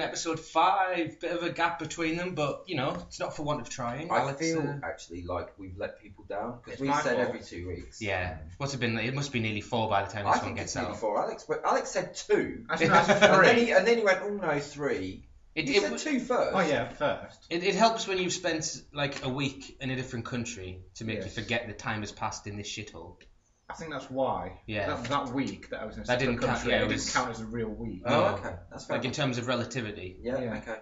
episode 5, bit of a gap between them, but you know, it's not for want of trying. I feel actually like we've let people down because we said every 2 weeks. Yeah, what's it been? It must be nearly 4 by the time this one gets out. I think it's nearly 4. Alex said 2. Actually, no, it's 3. and then he went, oh no, 3. You said 2 first. Oh yeah, first. It helps when you've spent like a week in a different country to make you forget the time has passed in this shithole. I think that's why. Yeah. That week that I was in a that didn't country, count. Yeah, it didn't count as a real week. Oh, okay. That's fair. Like in terms of relativity. Yeah. Okay.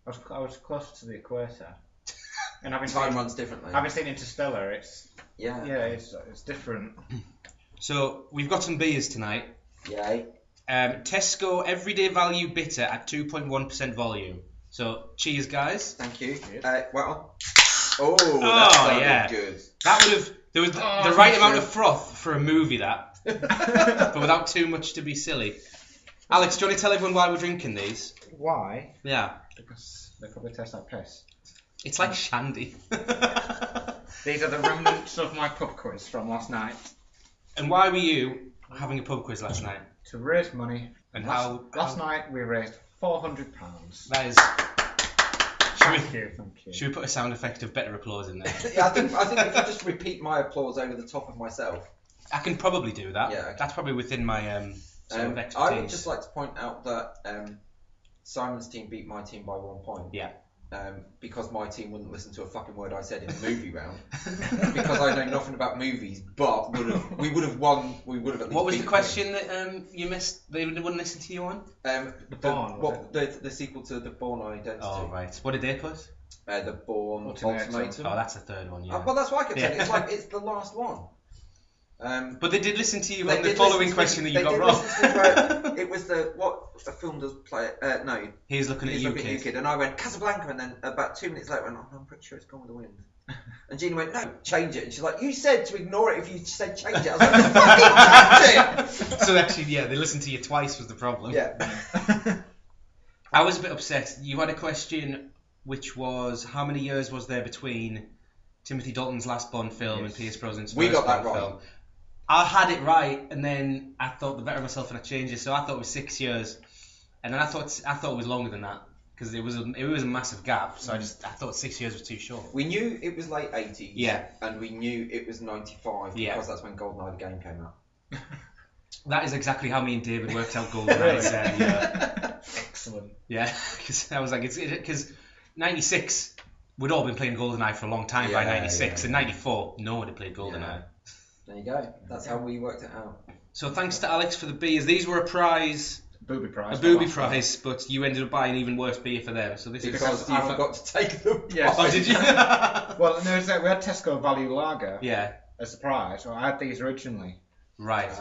I was closer to the equator. And time runs differently. Having seen Interstellar, it's it's different. So we've got some beers tonight. Yay. Tesco Everyday Value Bitter at 2.1% volume. So cheers, guys. Thank you. Cheers. Well. Oh, that sounded good. That would have. There was the right amount of froth for a movie, that. But without too much to be silly. Alex, do you want to tell everyone why we're drinking these? Why? Yeah. Because they probably taste like piss. It's like shandy. These are the remnants of my pub quiz from last night. And why were you having a pub quiz last night? To raise money. And last night we raised £400. That is... Thank you. Should we put a sound effect of better applause in there? Yeah, I think if you just repeat my applause over the top of myself. I can probably do that. Yeah, okay. That's probably within my sort of expertise. I would just like to point out that Simon's team beat my team by 1 point. Yeah. Because my team wouldn't listen to a fucking word I said in the movie round. Because I know nothing about movies, but we would have won. We would have at least. What was the question that you missed? They wouldn't listen to you on? The sequel to The Bourne Identity. Oh right. What did they put? The Bourne Ultimatum. Oh, that's the third one. Yeah. Well, that's why I kept saying it's like it's the last one. But they did listen to you on the following question that you got wrong. It was what a film does play. No, he's looking at you, kid, and I went Casablanca, and then about 2 minutes later, I went, I'm pretty sure it's Gone with the Wind. And Gina went, no, change it. And she's like, you said to ignore it if you said change it. I was like, fucking change it. So actually, yeah, they listened to you twice was the problem. Yeah. I was a bit upset. You had a question which was how many years was there between Timothy Dalton's last Bond film and Pierce Brosnan's first Bond film? I had it right, and then I thought the better of myself and I changed it. So I thought it was 6 years, and then I thought it was longer than that because it was a massive gap. So I thought 6 years was too short. We knew it was late 80s. Yeah. And we knew it was 95 because that's when GoldenEye the game came out. That is exactly how me and David worked out GoldenEye. Yeah. Excellent. Yeah, because I was like, because 96 we'd all been playing GoldenEye for a long time by 96, and 94 no one had played GoldenEye. Yeah. There you go. That's how we worked it out. So thanks to Alex for the beers. These were a prize. A booby prize, but you ended up buying even worse beer for them. So this because you forgot to take them. Yes. Oh, did you? Well, no, we had Tesco Value Lager. Yeah. As a prize. Well, I had these originally. Right.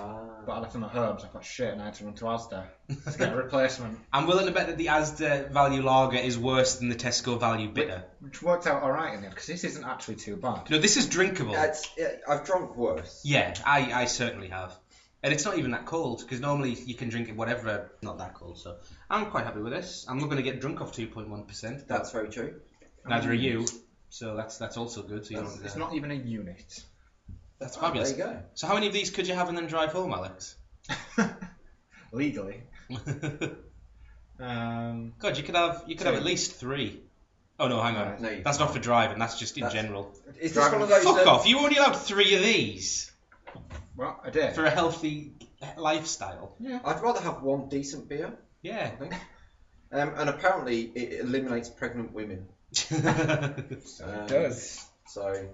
But I left them at home, so I thought shit, and I had to run to Asda to get a replacement. I'm willing to bet that the Asda Value Lager is worse than the Tesco Value Bitter. Which worked out alright in the end, because this isn't actually too bad. No, this is drinkable. I've drunk worse. Yeah, I certainly have. And it's not even that cold, because normally you can drink it whatever, not that cold, so I'm quite happy with this. I'm not going to get drunk off 2.1%. That's very true. Neither are you, so that's also good. So it's not even a unit. That's fabulous. There you go. So how many of these could you have and then drive home, Alex? Legally. God, you could have at least 3. Oh no, hang on. No, that's not for driving. That's just in general. Is this one of those? Fuck off! You only allowed 3 of these. Well, I did. For a healthy lifestyle. Yeah. I'd rather have one decent beer. Yeah. I think. And apparently it eliminates pregnant women. It does. So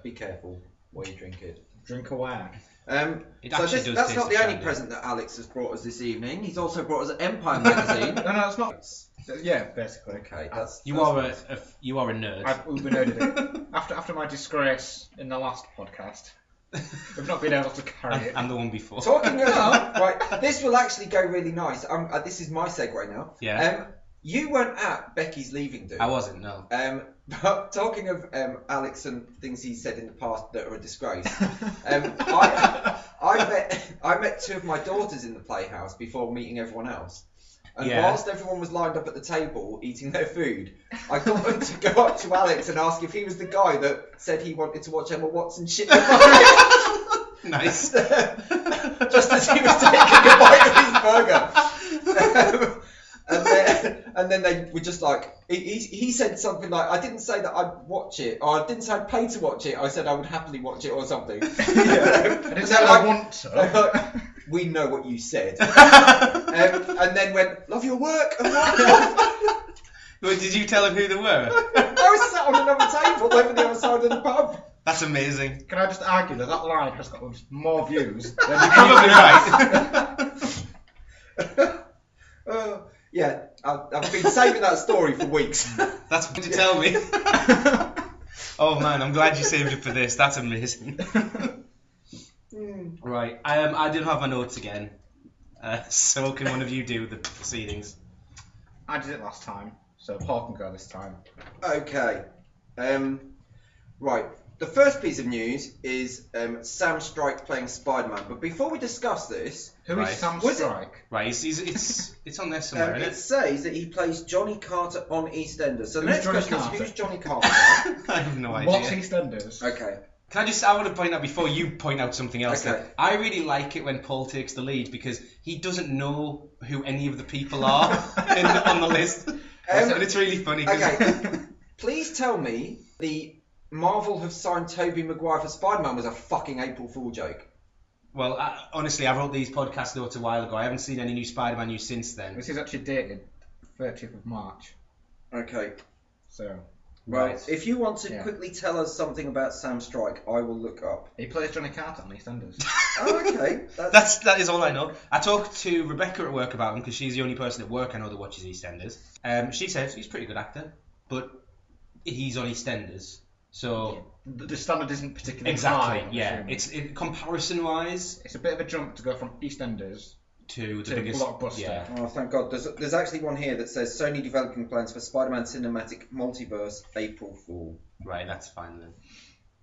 be careful where you drink it. Drink away. That's not the only present that Alex has brought us this evening. He's also brought us an Empire magazine. No, it's not. Yeah, basically. Okay, you are a nerd. I've uber nerded it. After my disgrace in the last podcast, we've not been able to carry it. And the one before. Talking of right, this will actually go really nice. This is my segue now. Yeah. You weren't at Becky's leaving do. I wasn't. No. But talking of Alex and things he said in the past that are a disgrace, I met 2 of my daughters in the playhouse before meeting everyone else. And whilst everyone was lined up at the table eating their food, I got them to go up to Alex and ask if he was the guy that said he wanted to watch Emma Watson shit the bike. Nice. Just as he was taking a bite of his burger. And then they were just like, he said something like, I didn't say that I'd watch it, or I didn't say I'd pay to watch it, I said I would happily watch it or something. I didn't say I want to. We know what you said. And then went, love your work, and walked off. Well, did you tell him who they were? I was sat on another table over the other side of the pub. That's amazing. Can I just argue that line has got more views than You're probably right. Yeah, I've been saving that story for weeks. That's what you tell me. Oh man, I'm glad you saved it for this. That's amazing. Right, I didn't have my notes again. So can one of you do the proceedings? I did it last time, so Paul can go this time. Okay. Right. The first piece of news is Sam Strike playing Spiderman. But before we discuss this, Who is Sam Was it- Strike? Right, it's on there somewhere, it isn't says that he plays Johnny Carter on EastEnders. So the Who's next Johnny question Carter? is, who's Johnny Carter? I have no idea. What's EastEnders? Okay. I want to point out before you point out something else. Okay. That I really like it when Paul takes the lead because he doesn't know who any of the people are on the list. And it's really funny. Okay. Please tell me the Marvel have signed Tobey Maguire for Spider-Man was a fucking April Fool joke. Well, honestly, I wrote these podcast notes a while ago. I haven't seen any new Spider-Man news since then. This is actually dated 30th of March. Okay. So, Right. If you want to Yeah. quickly tell us something about Sam Strike, I will look up. he plays Johnny Carter on EastEnders. Oh, okay. That is all I know. I talked to Rebecca at work about him because she's the only person at work I know that watches EastEnders. She says he's a pretty good actor, but he's on EastEnders, so The standard isn't particularly exactly. high. I'm Yeah, assuming. comparison-wise It's a bit of a jump to go from EastEnders to the to biggest blockbuster. Yeah. Oh, thank God. There's actually one here that says Sony developing plans for Spider-Man Cinematic Multiverse April Fool. Right, that's fine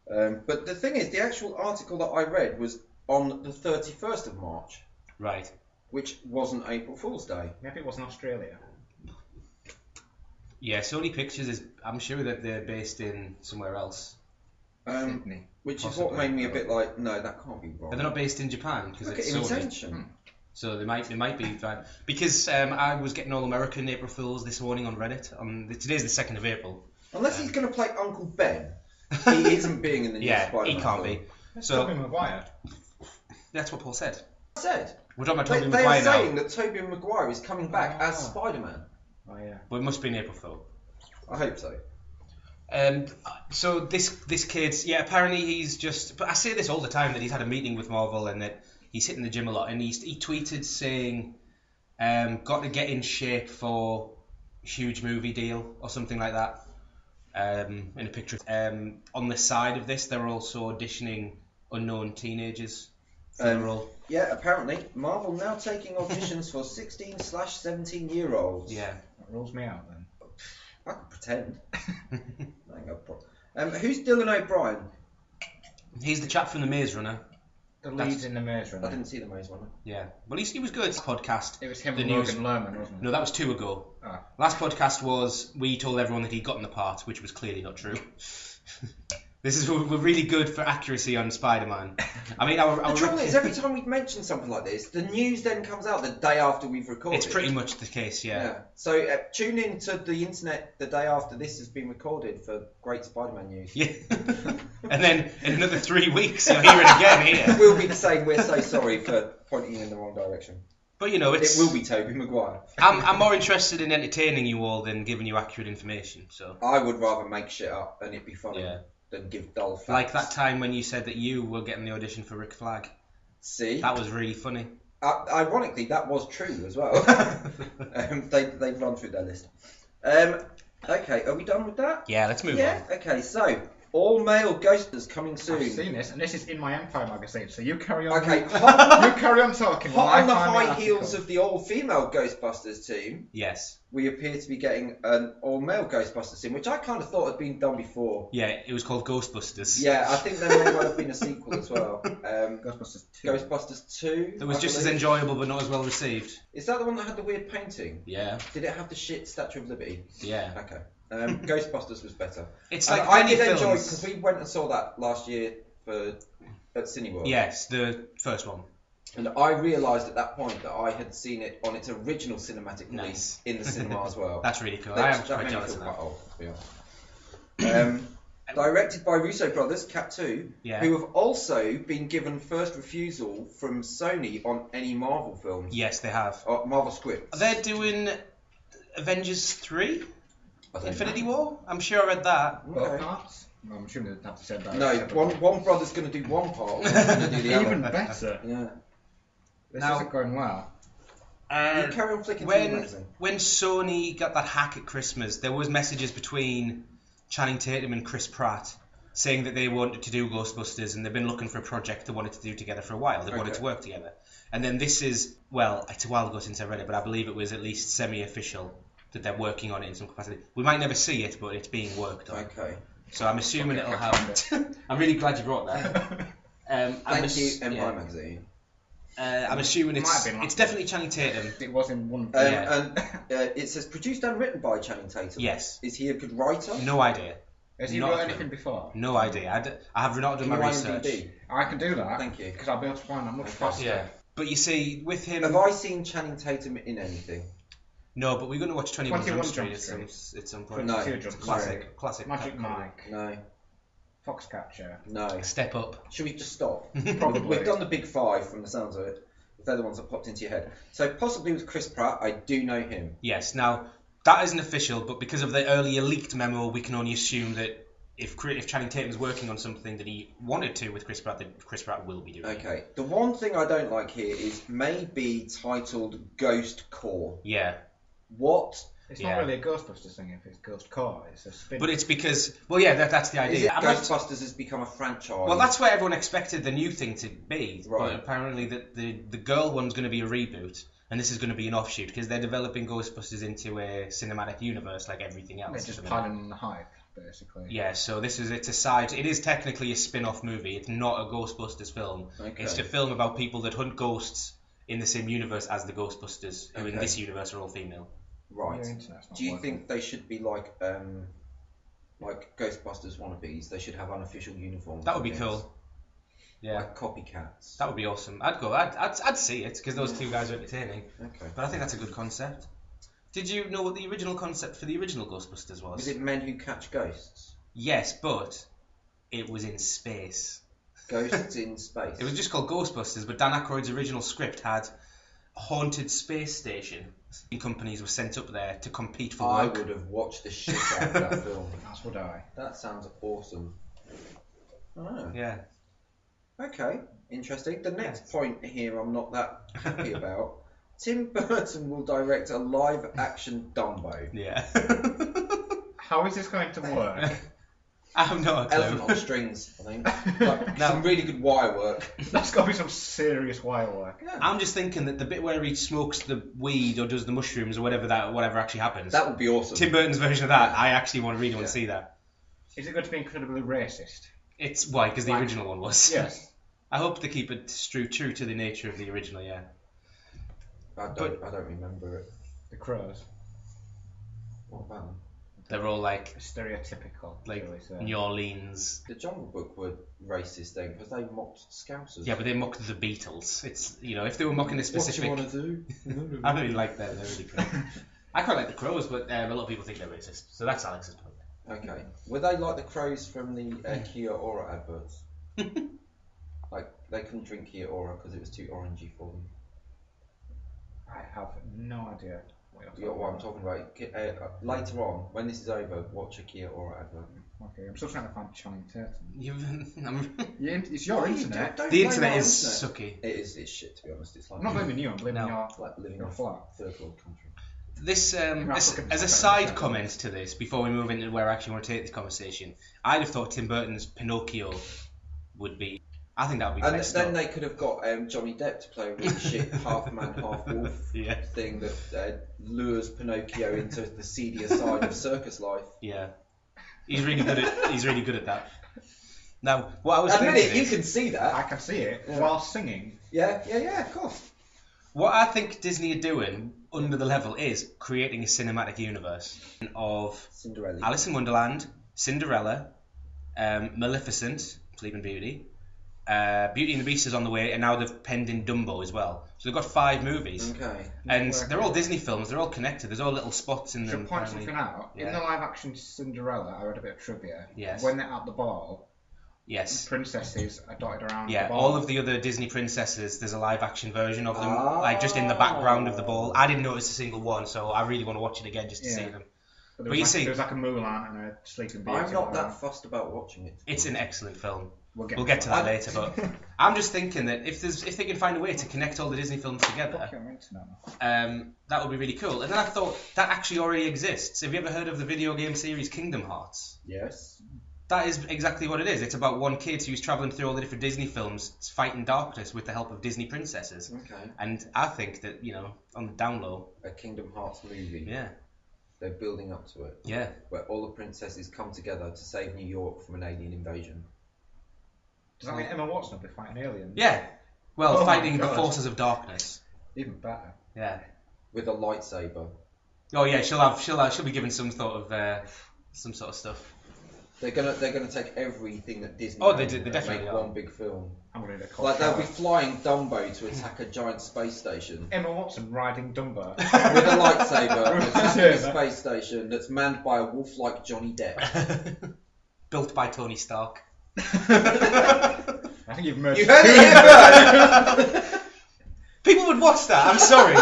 then. But the thing is, the actual article that I read was on the 31st of March, Right. which wasn't April Fool's Day. Maybe it was in Australia. Yeah, Sony Pictures is. I'm sure that they're based in somewhere else. Sydney. Which Possibly. is what made me a bit like, no, that can't be But wrong. they're not based in Japan because Look it's at Sony. intention. So they might be fine. Because I was getting all American April Fools this morning on Reddit. Today's the 2nd of April. Unless he's going to play Uncle Ben, he isn't being in the new Yeah, Spider-Man he can't film. be. So Tobey Maguire. that's what Paul said. I said. We're talking about Tobey They are Maguire saying now. that Tobey Maguire is coming back as Spider-Man. Oh yeah. But it must be an April Fool. I hope so. So this kid, yeah, apparently he's just. But I say this all the time that he's had a meeting with Marvel and that he's hitting the gym a lot. And he tweeted saying, "Got to get in shape for huge movie deal or something like that." In a picture. On the side of this, they're also auditioning unknown teenagers for the role. Yeah, apparently Marvel now taking auditions for 16/17-year-olds. Yeah. That rules me out then. I can pretend. Who's Dylan O'Brien? He's the chap from the Maze Runner. The leads in the Maze I Runner. didn't see the Maze Runner. Yeah. Well, he was good. Podcast. It was him The and news- Logan Lerman, wasn't it? No, that was 2 ago. Ah. Last podcast was we told everyone that he'd gotten the part, which was clearly not true. We're really good for accuracy on Spider-Man. I mean, The trouble is, every time we mention something like this, the news then comes out the day after we've recorded. it's pretty much the case, yeah. So tune in to the internet the day after this has been recorded for great Spider-Man news. Yeah. And then in another 3 weeks, you'll hear it again here. We'll be saying we're so sorry for pointing you in the wrong direction. But you know, It will be Tobey Maguire. I'm more interested in entertaining you all than giving you accurate information. So. I would rather make shit up and it'd be funny Yeah. than give dull facts. Like that time when you said that you were getting the audition for Rick Flag. See? That was really funny. Ironically, that was true as well. They've run through their list. Okay, are we done with that? Yeah, let's move Yeah. on. Okay, so all male Ghosters coming I've soon. seen this, and this is in my Empire magazine. So you carry on. Okay, You carry on talking. while hot I on the find high article. heels of the all-female Ghostbusters team, Yes. we appear to be getting an all-male Ghostbusters team, which I kind of thought had been done before. Yeah, it was called Ghostbusters. Yeah, I think there may well have been a sequel as well. Ghostbusters 2. Ghostbusters 2. That was I just as believe. enjoyable but not as well received. Is that the one that had the weird painting? Yeah. Did it have the shit Statue of Liberty? Yeah. Okay. Ghostbusters was better. It's And like I many did enjoy films. because we went and saw that last year at Cineworld. Yes, the first one. And I realised at that point that I had seen it on its original cinematic release in the cinema as well. That's really cool. I am quite jealous of that. Quite old, to be honest. Directed by Russo brothers, Cat 2, who have also been given first refusal from Sony on any Marvel films. Yes, they have. Marvel scripts. They're doing Avengers 3? Infinity War? I'm sure I read that. Both parts? No, I'm assuming they'd have to say that. No, one brother's going to do one part, one's going to do the other. Even better. Yeah. This isn't going well. You carry on flicking through the magazine. When Sony got that hack at Christmas, there was messages between Channing Tatum and Chris Pratt saying that they wanted to do Ghostbusters and they've been looking for a project they wanted to do together for a while. They wanted to work together. And then this is, well, it's a while ago since I read it, but I believe it was at least semi-official that they're working on it in some capacity. We might never see it, but it's being worked on. Okay. So I'm assuming it'll have... I'm really glad you brought that. Thank you, Empire Magazine. I'm assuming it's definitely Channing Tatum. It was in one. And it says produced and written by Channing Tatum. Yes. Is he a good writer? No idea. Has he wrote anything before? No idea. I have not done my research. I can do that. Thank you. Because I'll be able to find that much faster. Yeah. But you see, with him... Have I seen Channing Tatum in anything? No, but we're going to watch 21 Jump Street at some point. No. Classic. Magic Mike. No. Foxcatcher. No. Step Up. Should we just stop? Probably. We've done the big five from the sounds of it. If they're the ones that popped into your head. So possibly with Chris Pratt, I do know him. Yes. Now, that isn't official, but because of the earlier leaked memo, we can only assume that if Channing Tatum's working on something that he wanted to with Chris Pratt, then Chris Pratt will be doing it. Okay. The one thing I don't like here is maybe titled Ghost Core. Yeah. What? It's not really a Ghostbusters thing if it's Ghost Core. It's a spin. But it's because... Well, yeah, that's the idea. Ghostbusters has become a franchise. Well, that's what everyone expected the new thing to be. Right. But apparently the girl one's going to be a reboot, and this is going to be an offshoot, because they're developing Ghostbusters into a cinematic universe like everything else. They're just piling on the hype, basically. Yeah, so it's a side... It is technically a spin-off movie. It's not a Ghostbusters film. Okay. It's a film about people that hunt ghosts in the same universe as the Ghostbusters, who in this universe are all female. Right. Do you think they should be like Ghostbusters wannabes? They should have unofficial uniforms. That would be cool. Yeah. Like copycats. That would be awesome. I'd go. I'd see it because those two guys are entertaining. Okay. But I think that's a good concept. Did you know what the original concept for the original Ghostbusters was? Was it men who catch ghosts? Yes, but it was in space. Ghosts in space. It was just called Ghostbusters, but Dan Aykroyd's original script had a haunted space station. Companies were sent up there to compete for work. I would have watched the shit out of that film. That's what I. That sounds awesome. Oh. Yeah. Okay, interesting. The next point here I'm not that happy about. Tim Burton will direct a live-action Dumbo. Yeah. How is this going to work? I have no clue. Elephant on strings, I think. Some really good wire work. That's got to be some serious wire work. Yeah. I'm just thinking that the bit where he smokes the weed or does the mushrooms or whatever actually happens. That would be awesome. Tim Burton's version of that, I actually want to see that. Is it going to be incredibly racist? It's why? Because the original one was. Yes. I hope they keep it true to the nature of the original. Yeah. I don't remember it. The Crows. What about them? They're all like stereotypical, like really, so. New Orleans. The Jungle Book were racist then because they mocked Scousers. Yeah, but they mocked the Beatles. It's if they were mocking a specific. What do you want to do? I don't really like them. They're really cool. I quite like the Crows, but a lot of people think they're racist. So that's Alex's point. Okay. Were they like the crows from the Kia Ora adverts? Like they couldn't drink Kia Ora because it was too orangey for them. I have no idea. What I'm talking about. Later on, when this is over, watch a Kia Ora advert. Okay, I'm still trying to find Channing Tatum. It's your internet. The internet is sucky. It's shit, to be honest. It's like I'm not blaming you. I'm blaming like living in a flat third world country. This as a side comment to this, before we move into where I actually want to take this conversation, I'd have thought Tim Burton's Pinocchio would be. I think that would be. And then they could have got Johnny Depp to play a really shit half man, half wolf thing that lures Pinocchio into the seedier side of circus life. Yeah, he's really good at that. Now, what I was admit it, you can see that. I can see it while singing. Yeah, of course. What I think Disney are doing under the level is creating a cinematic universe of Cinderella, Alice in Wonderland, Cinderella, Maleficent, Sleeping Beauty. Beauty and the Beast is on the way, and now they've penned in Dumbo as well. So they've got 5 movies. Okay. And they're all Disney films. They're all connected. There's all little spots in them. Should point something out. In the live-action Cinderella, I read a bit of trivia. Yes. When they're at the ball, yes, princesses are dotted around the ball. all of the other Disney princesses, there's a live-action version of them, like just in the background of the ball. I didn't notice a single one, so I really want to watch it again just to see them. But you see, there's like a Mulan and a Sleeping Beauty. I'm not that fussed about watching it. It's an excellent film. We'll get to that later, but I'm just thinking that if they can find a way to connect all the Disney films together, that would be really cool. And then I thought that actually already exists. Have you ever heard of the video game series Kingdom Hearts? Yes. That is exactly what it is. It's about one kid who's travelling through all the different Disney films, fighting darkness with the help of Disney princesses. Okay. And I think that, on the down low, a Kingdom Hearts movie. Yeah. They're building up to it. Yeah. Where all the princesses come together to save New York from an alien invasion. Does that mean Emma Watson will be fighting aliens? Yeah. Well, fighting the forces of darkness. Even better. Yeah. With a lightsaber. Oh yeah, she'll be given some sort of stuff. They're gonna take everything that Disney. Oh, they definitely make one big film. I'm gonna like they'll be flying Dumbo to attack a giant space station. Emma Watson riding Dumbo with a lightsaber attacking a space station that's manned by a wolf-like Johnny Depp. Built by Tony Stark. I think you've merged. You heard it here first. People would watch that. I'm sorry.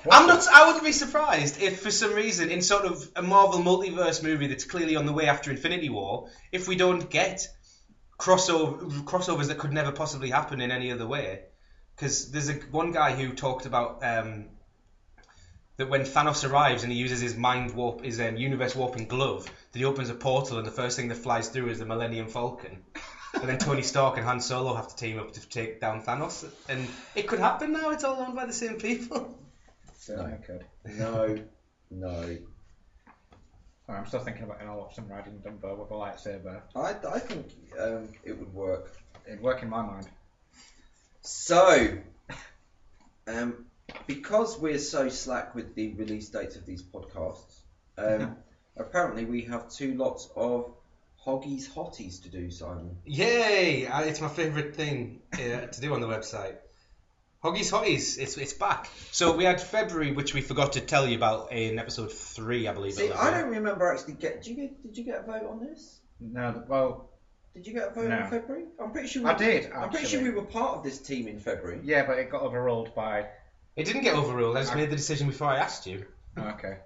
I wouldn't be surprised if, for some reason, in sort of a Marvel multiverse movie that's clearly on the way after Infinity War, if we don't get crossovers that could never possibly happen in any other way. Because there's one guy who talked about that when Thanos arrives and he uses his his universe warping glove, that he opens a portal and the first thing that flies through is the Millennium Falcon. And then Tony Stark and Han Solo have to team up to take down Thanos. And it could happen now. It's all owned by the same people. Certainly could. No. I'm still thinking about Emma Watson riding Dumbo with a lightsaber. I think it would work. It'd work in my mind. So, because we're so slack with the release dates of these podcasts, apparently we have 2 lots of Hoggies Hotties to do, Simon. Yay! It's my favourite thing to do on the website. Hoggies Hotties, it's back. So we had February, which we forgot to tell you about in episode 3, I believe. See, I don't remember actually did you get a vote on this? No, well... Did you get a vote in February? I'm pretty sure I did, actually. I'm pretty sure we were part of this team in February. Yeah, but it got overruled by... It didn't get overruled, I just made the decision before I asked you. Oh, okay.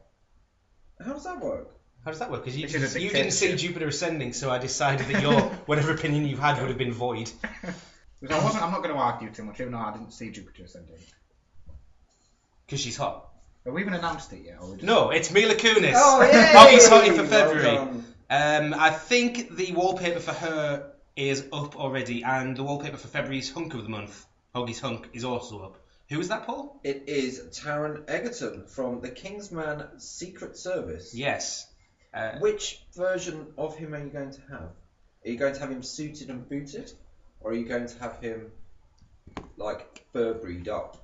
How does that work? How does that work? Because you didn't see Jupiter Ascending, so I decided that your whatever opinion you had would have been void. I'm not going to argue too much, even though I didn't see Jupiter Ascending. Because she's hot. Have we even announced it yet? Or No, it's Mila Kunis. Oh, yay! Hoggies Hottie for February. Well I think the wallpaper for her is up already, and the wallpaper for February's Hunk of the Month, Hoggies Hunk, is also up. Who is that, Paul? It is Taron Egerton from the Kingsman Secret Service. Yes. Which version of him are you going to have? Are you going to have him suited and booted? Or are you going to have him, like, Burberry'd up?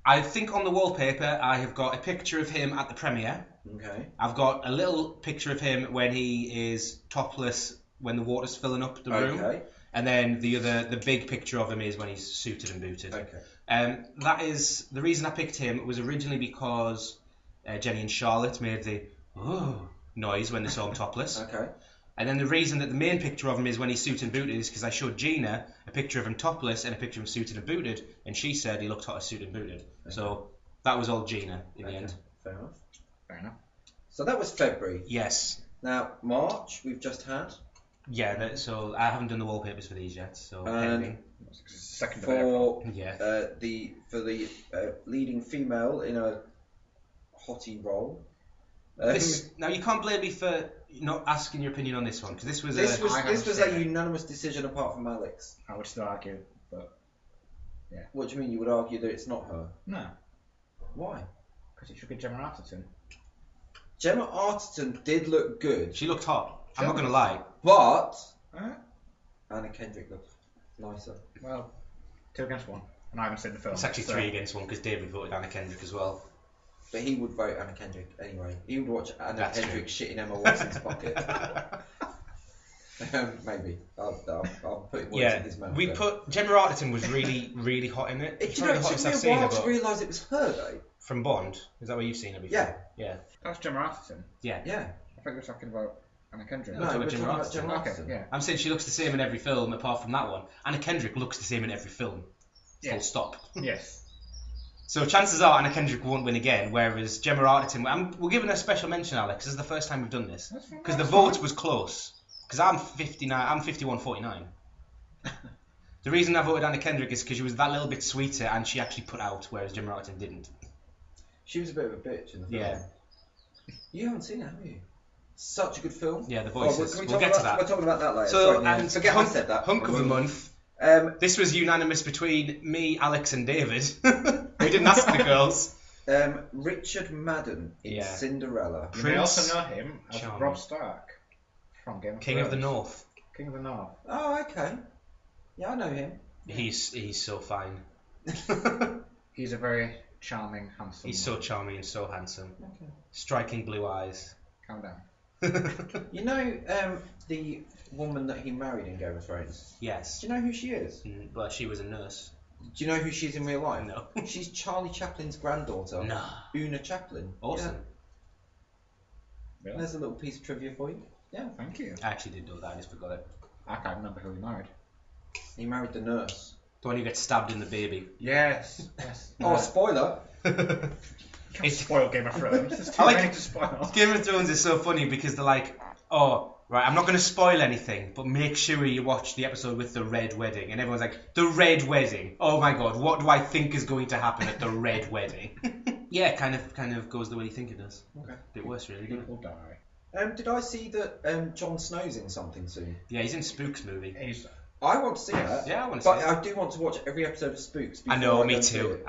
I think on the wallpaper I have got a picture of him at the premiere. Okay. I've got a little picture of him when he is topless when the water's filling up the room. Okay. And then the big picture of him is when he's suited and booted. Okay. That is the reason I picked him. Was originally because Jenny and Charlotte made the noise when they saw him topless. Okay. And then the reason that the main picture of him is when he's suited and booted is because I showed Gina a picture of him topless and a picture of him suited and booted, and she said he looked hot as suited and booted. Okay. So that was all Gina in the end. Fair enough. So that was February. Yes. Now March we've just had. Yeah. So I haven't done the wallpapers for these yet. So pending. For the leading female in a hottie role. Now you can't blame me for not asking your opinion on this one, because this was a unanimous decision apart from Alex. I would still argue, but yeah. What do you mean you would argue that it's not her? No. Why? Because it should be Gemma Arterton. Gemma Arterton did look good. She looked hot. I'm not going to lie. But Anna Kendrick looked nicer. Well, 2 against 1, and I haven't seen the film. It's actually 3 against 1 because David voted Anna Kendrick as well. But he would vote Anna Kendrick anyway. He would watch Anna Kendrick shit in Emma Watson's pocket. Maybe. I'll put words in his mouth. Gemma Arterton was really, really hot in it. It took me a while to realise it was her, though. From Bond? Is that where you've seen her before? Yeah. That's Gemma Arterton. Yeah. I think we're talking about Anna Kendrick. No, we're talking about Gemma Arterton. Okay, yeah. I'm saying she looks the same in every film apart from that one. Anna Kendrick looks the same in every film. Full stop. Yes. So chances are Anna Kendrick won't win again, whereas Gemma Arterton... We're giving her a special mention, Alex. This is the first time we've done this. Because the vote was close. Because I'm 51-49. The reason I voted Anna Kendrick is because she was that little bit sweeter and she actually put out, whereas Gemma Arterton didn't. She was a bit of a bitch in the film. Yeah. You haven't seen it, have you? Such a good film. Yeah, The Voices. We'll get to that. We're talking about that later. So, and forget I said that. Hunk of the month. This was unanimous between me, Alex, and David. We didn't ask the girls. Richard Madden in Cinderella. You may also know him as Robb Stark from Game of Thrones. King of the North. King of the North. Oh, okay. Yeah, I know him. He's so fine. He's a very charming, handsome. He's so charming and so handsome. Okay. Striking blue eyes. Calm down. You know the woman that he married in Game of Thrones? Yes. Do you know who she is? Well, she was a nurse. Do you know who she is in real life? No. She's Charlie Chaplin's granddaughter. No. Una Chaplin. Awesome. Yeah. Really? There's a little piece of trivia for you. Yeah, thank you. I actually did know that, I just forgot it. I can't remember who he married. He married the nurse. The one who gets stabbed in the baby. Yes. Oh, spoiler. It's spoil Game of Thrones. There's too many to spoil. Game of Thrones is so funny because they're like, oh, right, I'm not going to spoil anything, but make sure you watch the episode with the Red Wedding. And everyone's like, the Red Wedding. Oh my god, what do I think is going to happen at the Red Wedding? Yeah, kind of goes the way you think it does. Okay. A bit worse, really. People die. Did I see that Jon Snow's in something soon? Yeah, he's in Spooks movie. I want to see that. Yeah, I want to see it. But I do want to watch every episode of Spooks. I know, me too.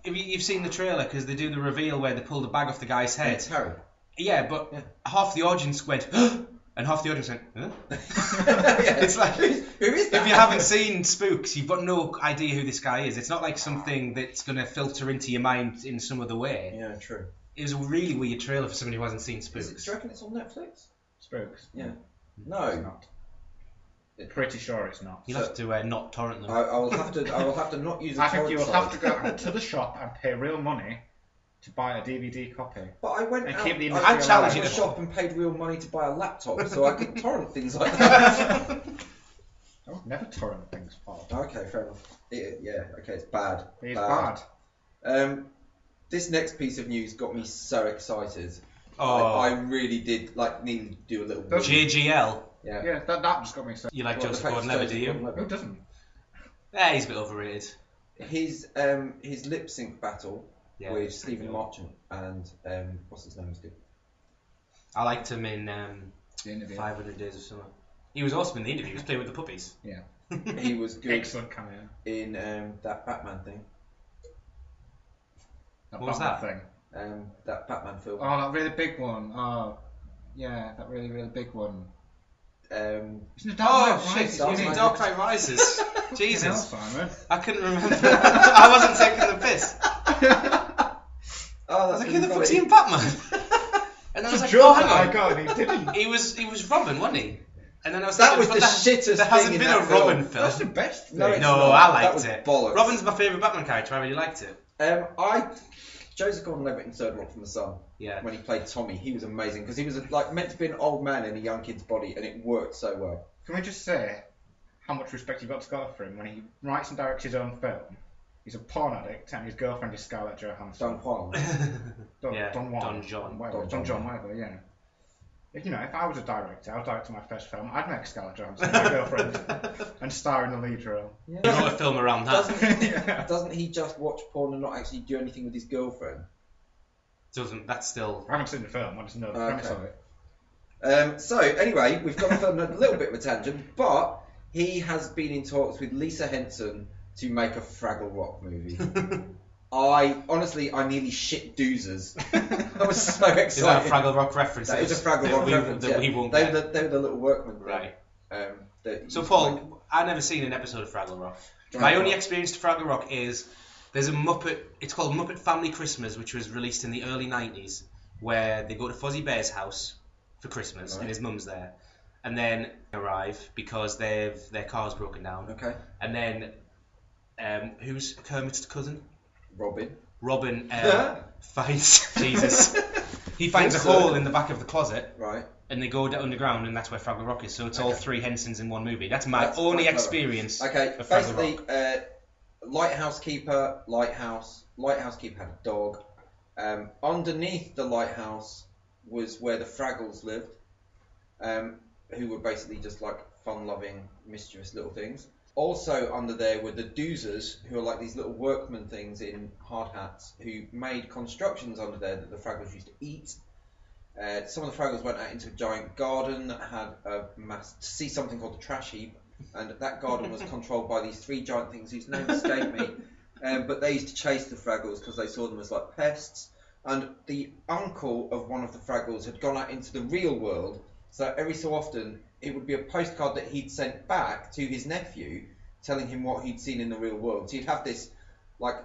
You've seen the trailer because they do the reveal where they pull the bag off the guy's head. It's Harry. Yeah, but half the audience went, and half the audience went, huh? It's like, who is that? If you haven't seen Spooks, you've got no idea who this guy is. It's not like something that's going to filter into your mind in some other way. Yeah, true. It was a really weird trailer for somebody who hasn't seen Spooks. Do you reckon it's on Netflix? Spooks? Yeah. No. It's not. Pretty sure it's not. You'll have to not torrent them. I will have to not use a torrent. I think you will have to go to the shop and pay real money to buy a DVD copy. But I went and out. Keep the I challenged the shop and paid real money to buy a laptop so I could torrent things like that. I would never torrent things, Paul. Okay, fair enough. Okay, it's bad. It's bad. This next piece of news got me so excited. Oh. I really did nearly do a little. JGL. Yeah, that just got me excited. You like Joseph Gordon-Levitt, do you? Who doesn't? Yeah, he's a bit overrated. His lip sync battle with Stephen Marchant and what's his name was good. I liked him in 500 Days of Summer. He was awesome in the interview. He was playing with the puppies. Yeah. He was good. Excellent cameo. In that Batman thing. What was that thing? That Batman film. Oh, that really big one. Oh, yeah, that really, really big one. Isn't it Dark Knight Rises? You mean Dark Knight Rises? Jesus. Simon. I couldn't remember. I wasn't taking the piss. Oh, that's like, who the fuck's he in Batman? And then I was like, oh, hang on. God, he didn't. He was Robin, wasn't he? And then I was that thinking, was the shittest there hasn't thing been in a that Robin film. film. That's the best thing. No, I liked it. Bollocks. Robin's my favourite Batman character. I really liked it. Joseph Gordon-Levitt in Third Rock from the Sun. Yeah. When he played Tommy, he was amazing because he was meant to be an old man in a young kid's body, and it worked so well. Can we just say how much respect you've got to go for him when he writes and directs his own film? He's a porn addict, and his girlfriend is Scarlett Johansson. Don Juan. Don John, whatever. Yeah. If I was a director, I was directing my first film, I'd make Scarlett Johansson my girlfriend and star in the lead role. Yeah. You wrote a film around that. Doesn't he just watch porn and not actually do anything with his girlfriend? That's still... I haven't seen the film, I just know the premise of it. So, anyway, we've gone on a little bit of a tangent, but he has been in talks with Lisa Henson to make a Fraggle Rock movie. I nearly shit doozers. I was so excited. Is that a Fraggle Rock reference? That is a Fraggle Rock reference. We won't they were the little workmen. Right. So, Paul, I've never seen an episode of Fraggle Rock. My only experience to Fraggle Rock is there's a Muppet. It's called Muppet Family Christmas, which was released in the early 90s, where they go to Fozzie Bear's house for Christmas, and his mum's there. and then arrive because their car's broken down. Okay. And then who's Kermit's cousin? Robin finds Jesus. He finds a hole in the back of the closet. Right. And they go underground, and that's where Fraggle Rock is. So it's all three Hensons in one movie. That's my only experience. Okay. Of Fraggle basically, Rock. Lighthouse keeper had a dog. Underneath the lighthouse was where the Fraggles lived, who were basically just like fun-loving, mischievous little things. Also under there were the Doozers, who are like these little workman things in hard hats, who made constructions under there that the Fraggles used to eat. Some of the Fraggles went out into a giant garden that had to see something called the trash heap, and that garden was controlled by these three giant things whose names escape me. But they used to chase the Fraggles because they saw them as like pests. And the uncle of one of the Fraggles had gone out into the real world, so every so often it would be a postcard that he'd sent back to his nephew telling him what he'd seen in the real world. So he'd have this like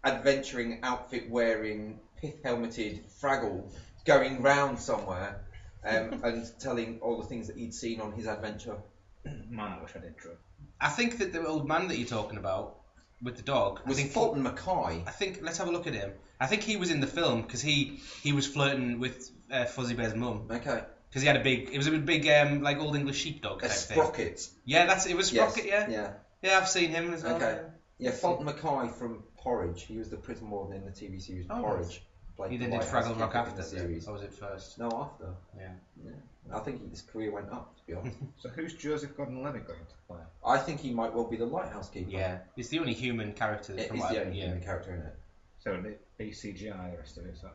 adventuring outfit wearing, pith helmeted Fraggle going round somewhere and telling all the things that he'd seen on his adventure. Man, I wish I did drugs. I think that the old man that you're talking about with the dog was Fulton Mackay. I think let's have a look at him. I think he was in the film because he was flirting with Fuzzy Bear's mum. Okay. Because he had a big like old English sheepdog type thing. Sprocket. Yeah, it was Sprocket. Yes. Yeah, I've seen him as well. Okay. Yeah, Fulton Mackay from Porridge. He was the prison warden in the TV series Porridge. He then did Fraggle Rock after the series. Or was it first? No, after. Yeah. I think his career went up, to be honest. So who's Joseph Gordon-Levitt going to play? I think he might well be the lighthouse keeper. Yeah, he's the only human character. He's the only human character in it. So it'll be CGI the rest of it, so...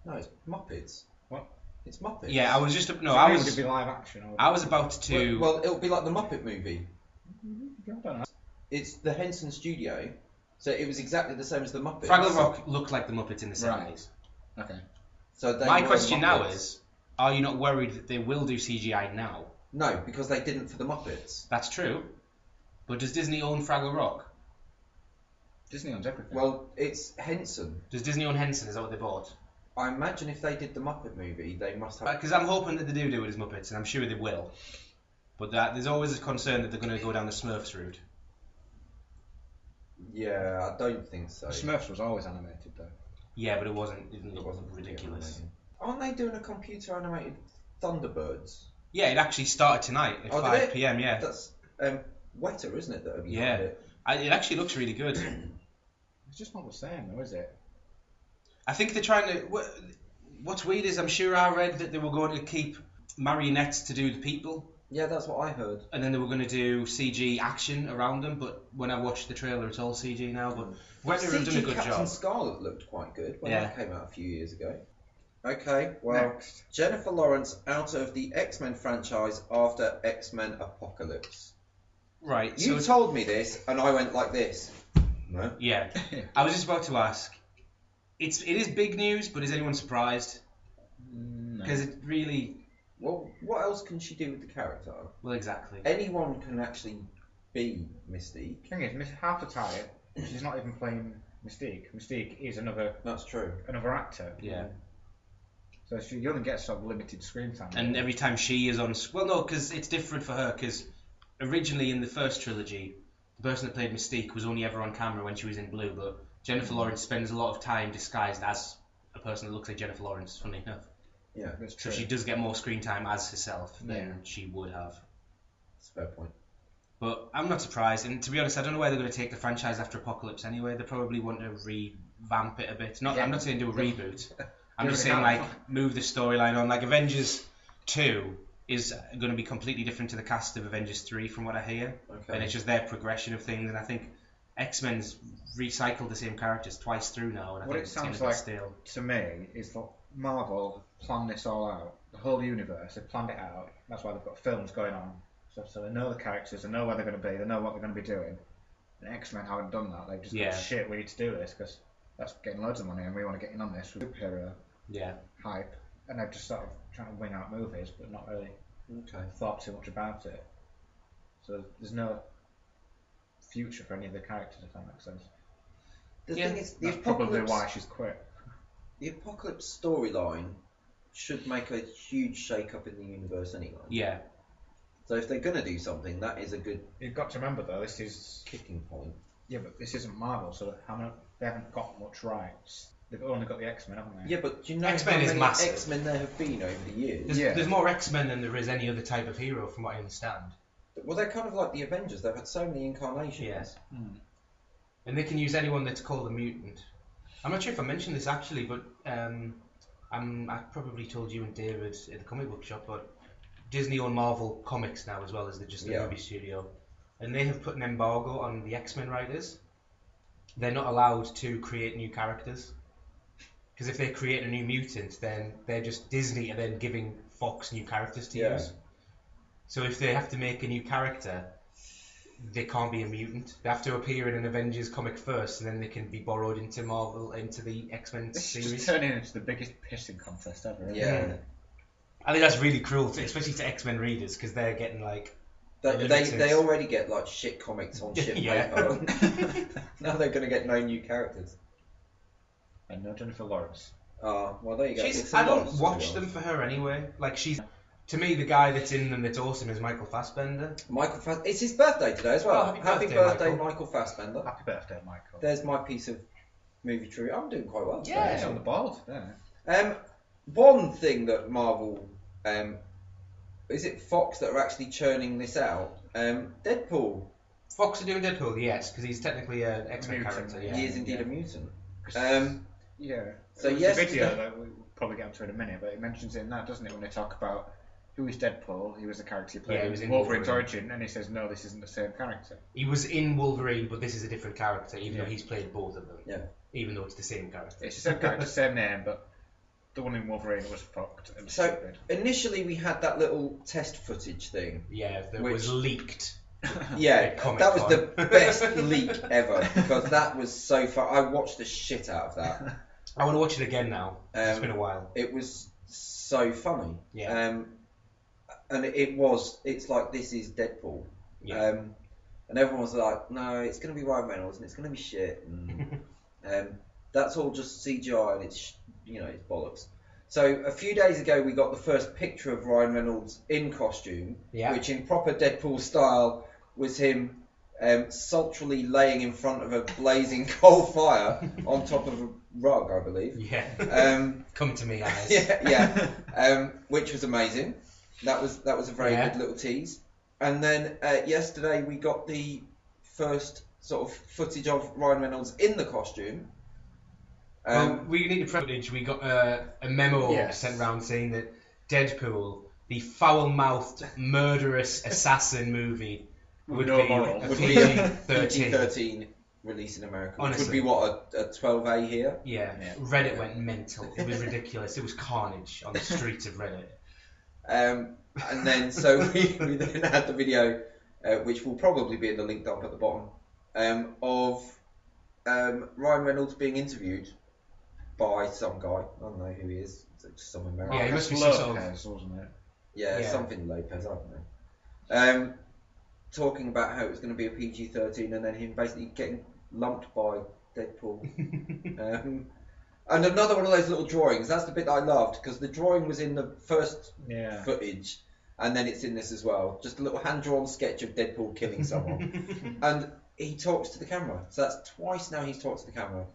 No, it's Muppets. What? It's Muppets. Yeah, I was just... No, so I was... Would it be live action? Or I was about to... Well, it'll be like the Muppet movie. I don't know. It's the Henson Studio, so it was exactly the same as the Muppets. Fraggle Rock looked like the Muppets in the 70s. Right. Okay. So my question now is, are you not worried that they will do CGI now? No, because they didn't for the Muppets. That's true. But does Disney own Fraggle Rock? Disney owns everything. Well, it's Henson. Does Disney own Henson? Is that what they bought? I imagine if they did the Muppet movie, they must have... Because I'm hoping that they do it as Muppets, and I'm sure they will. But there's always a concern that they're going to go down the Smurfs route. Yeah, I don't think so. Smurfs was always animated, though. Yeah, but it wasn't ridiculous. Aren't they doing a computer animated Thunderbirds? Yeah, it actually started tonight at 5 p.m. Yeah, that's Wetter, isn't it? That it actually looks really good. It's just not the same, though, is it? I think they're trying to. What's weird is I'm sure I read that they were going to keep marionettes to do the people. Yeah, that's what I heard. And then they were going to do CG action around them, but when I watched the trailer, it's all CG now. But Wetter have done a good Captain job. Scarlet looked quite good when that came out a few years ago. Okay, well, next. Jennifer Lawrence out of the X-Men franchise after X-Men Apocalypse. Right. You told me this, and I went like this. No? Yeah. I was just about to ask. It is big news, but is anyone surprised? Because it really... Well, what else can she do with the character? Well, exactly. Anyone can actually be Mystique. The thing is, half the time, she's not even playing Mystique. Mystique is another... That's true. Another actor. Yeah. So she only gets sort of limited screen time. And every time she is on... Well, no, because it's different for her, because originally in the first trilogy, the person that played Mystique was only ever on camera when she was in blue, but Jennifer Lawrence spends a lot of time disguised as a person that looks like Jennifer Lawrence, funny enough. Yeah, that's true. So she does get more screen time as herself than she would have. That's a fair point. But I'm not surprised, and to be honest, I don't know where they're going to take the franchise after Apocalypse anyway. They probably want to revamp it a bit. I'm not saying do a reboot. I'm just saying, like, move the storyline on. Like, Avengers 2 is going to be completely different to the cast of Avengers 3 from what I hear. Okay. And it's just their progression of things, and I think X-Men's recycled the same characters twice through now, and I think it sounds like to me is that Marvel planned this all out. The whole universe, they've planned it out. That's why they've got films going on. So they know the characters, they know where they're going to be, they know what they're going to be doing. And X-Men haven't done that. They've just gone, shit, we need to do this because that's getting loads of money and we want to get in on this with superhero hype. And they've just sort of trying to wing out movies, but not really thought too much about it. So there's no future for any of the characters, if that makes sense. The thing is, that's probably why she's quit. The Apocalypse storyline should make a huge shake-up in the universe anyway. Yeah. So if they're going to do something, that is a good You've got to remember though, this is kicking point. Yeah, but this isn't Marvel, so they haven't got much rights. They've only got the X-Men, haven't they? Yeah, but do you know X-Men how is many massive. X-Men there have been over the years? There's more X-Men than there is any other type of hero, from what I understand. Well, they're kind of like the Avengers. They've had so many incarnations. Yes. And they can use anyone that's called a mutant. I'm not sure if I mentioned this actually, but I probably told you and David at the comic book shop, but Disney own Marvel Comics now as well as just the movie studio, and they have put an embargo on the X-Men writers. They're not allowed to create new characters, because if they create a new mutant, then they're just Disney and then giving Fox new characters to use. So if they have to make a new character, they can't be a mutant. They have to appear in an Avengers comic first, and then they can be borrowed into Marvel, into the X-Men series. It's turning into the biggest pissing contest ever. Yeah. I think that's really cruel, especially to X-Men readers, because they're getting like... They already get like shit comics on shit paper. Now they're going to get no new characters. And no Jennifer Lawrence. Oh, well there you go. I don't watch them for her anyway. Like to me, the guy that's in them that's awesome is Michael Fassbender. It's his birthday today as well. Oh, happy birthday, Michael Fassbender. Happy birthday, Michael. There's my piece of movie trivia. I'm doing quite well today. Yeah, He's on the board. Yeah. One thing that Marvel, is it Fox that are actually churning this out? Deadpool. Fox are doing Deadpool, yes, because he's technically an X-Men character. Yeah. He is indeed a mutant. Yeah. So yes, the video that we'll probably get into in a minute, but it mentions it in that, doesn't it, when they talk about who is Deadpool? He was the character he played in Wolverine's origin, and he says, no, this isn't the same character. He was in Wolverine, but this is a different character, even though he's played both of them. Yeah. Even though it's the same character. It's the same character, same name, but the one in Wolverine was fucked and stupid. Initially we had that little test footage thing. Yeah, that was leaked. Yeah, that was the best leak ever, because that was so fun. I watched the shit out of that. I want to watch it again now. It's been a while. It was so funny. Yeah. And it's like, this is Deadpool. Yeah. And everyone was like, no, it's going to be Ryan Reynolds and it's going to be shit. And that's all just CGI and it's bollocks. So a few days ago we got the first picture of Ryan Reynolds in costume, which in proper Deadpool style was him sultrily laying in front of a blazing coal fire on top of a rug, I believe. Yeah. Come to me, Alice. Yeah. Which was amazing. That was a very good little tease. And then yesterday we got the first sort of footage of Ryan Reynolds in the costume. We need footage. We got a memo sent round saying that Deadpool, the foul-mouthed, murderous assassin movie, would be a PG-13 release in America. Honestly. Which would be what, a 12A here? Yeah. Reddit went mental. It was ridiculous. It was carnage on the streets of Reddit. And then so we then had the video, which will probably be in the link dump at the bottom, of Ryan Reynolds being interviewed by some guy. I don't know who he is. It's like some American. Yeah, he must be Lopez, wasn't it? Yeah, something Lopez. I don't know. Talking about how it was going to be a PG-13, and then him basically getting lumped by Deadpool. And another one of those little drawings. That's the bit that I loved, because the drawing was in the first footage, and then it's in this as well. Just a little hand-drawn sketch of Deadpool killing someone. And he talks to the camera. So that's twice now he's talked to the camera.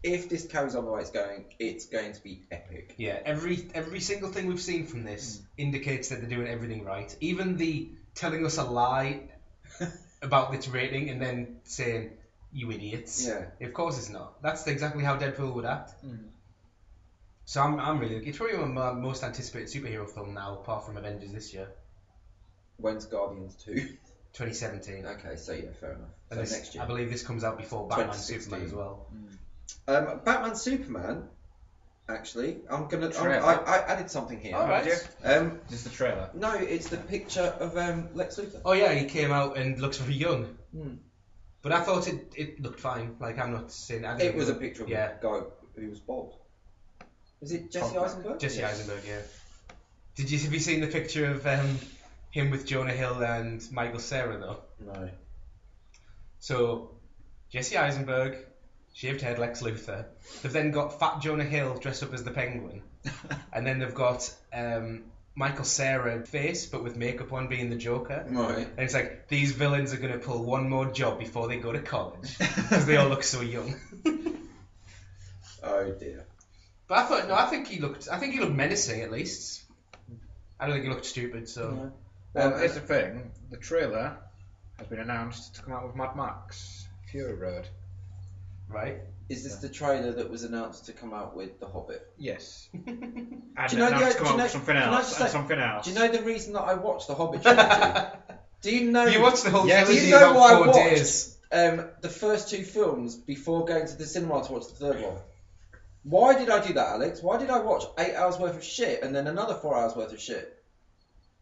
If this carries on the way it's going to be epic. Yeah, every single thing we've seen from this indicates that they're doing everything right. Even the telling us a lie about its rating and then saying, you idiots. Yeah. Of course it's not. That's exactly how Deadpool would act. So I'm really... It's probably my most anticipated superhero film now, apart from Avengers this year. When's Guardians 2? 2017. Okay, so yeah, fair enough. So next year. I believe this comes out before Batman Superman as well. Batman Superman, actually, I added something here. Alright. Is this the trailer? No, it's the picture of Lex Luthor. Oh yeah, he came out and looks very young. But I thought it looked fine. Like, I'm not saying... It was a picture of a guy who was bald. Was it Jesse Eisenberg? Jesse Eisenberg, yeah. Have you seen the picture of him with Jonah Hill and Michael Cera, though? No. So, Jesse Eisenberg, shaved head Lex Luthor. They've then got fat Jonah Hill dressed up as the Penguin. And then they've got Michael Cera face, but with makeup on, being the Joker. Right. And it's like, these villains are going to pull one more job before they go to college. Because they all look so young. Oh dear. But I think he looked menacing, at least. I don't think he looked stupid, so... Well, here's the thing. The trailer has been announced to come out with Mad Max Fury Road. Right. Is this the trailer that was announced to come out with The Hobbit? Yes. And Do you know announced to come out with something else. Do you know the reason that I watched The Hobbit trilogy? Do you know... You watched the whole Yes. trilogy Do you know in why I about 4 watched days. the first 2 films before going to the cinema to watch the third one? Why did I do that, Alex? Why did I watch 8 hours worth of shit and then another 4 hours worth of shit?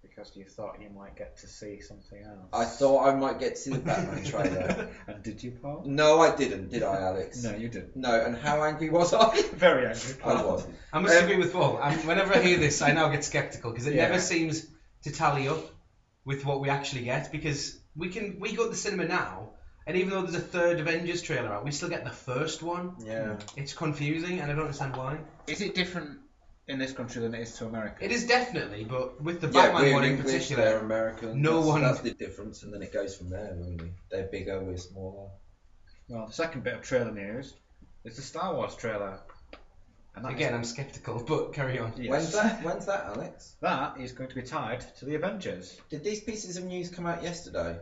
Because you thought you might get to see something else. I thought I might get to see the Batman trailer. And did you, Paul? No, I didn't. Did I, Alex? No, you didn't. No, and how angry was I? Very angry, Paul. I was. I must agree with Paul. Whenever I hear this, I now get sceptical because it never seems to tally up with what we actually get. Because we go to the cinema now, and even though there's a third Avengers trailer out, we still get the first one. Yeah. It's confusing, and I don't understand why. Is it different in this country than it is to America? It is definitely, but with the Batman one in particular, they're American. no one. That's the difference, and then it goes from there. Really, they're bigger, we're smaller. Well, the second bit of trailer news is the Star Wars trailer. And Again, I'm sceptical, but carry on. Yes. When's that, Alex? That is going to be tied to the Avengers. Did these pieces of news come out yesterday?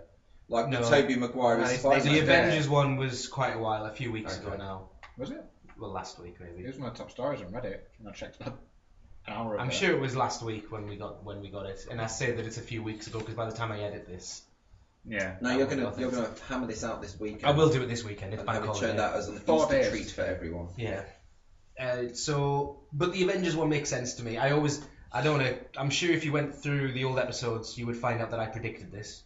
Like No. the Tobey Maguire as Spiderman? The Avengers one was quite a while, a few weeks ago now. Was it? Well, last week maybe. It was one of the top stories on Reddit, and I checked about an hour ago. I'm sure it was last week when we got it, and I say that it's a few weeks ago because by the time I edit this, Yeah. No, you're gonna hammer this out this weekend. I will do it this weekend. It's and bank have it holiday. turned out as an 4 Easter days. treat for everyone. Yeah. But the Avengers one makes sense to me. I'm sure if you went through the old episodes, you would find out that I predicted this.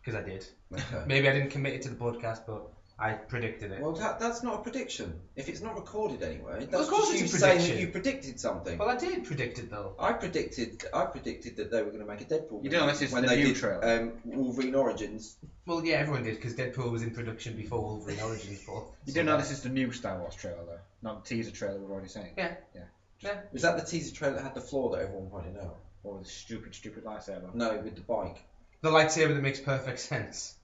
Because I did. Okay. Maybe I didn't commit it to the podcast, but I predicted it. Well, that's not a prediction. If it's not recorded anyway, Well, that's of course just it's you a saying prediction. that you predicted something. Well, I did predict it though. I predicted that they were going to make a Deadpool. You know, this is when the they new did trailer. Wolverine Origins. Well, yeah, everyone did because Deadpool was in production before Wolverine Origins. You do know this is the new Star Wars trailer, though, not the teaser trailer we've already seen. Yeah. Was that the teaser trailer that had the flaw that everyone pointed out? Or the stupid lightsaber. No, with the bike. The lightsaber that makes perfect sense.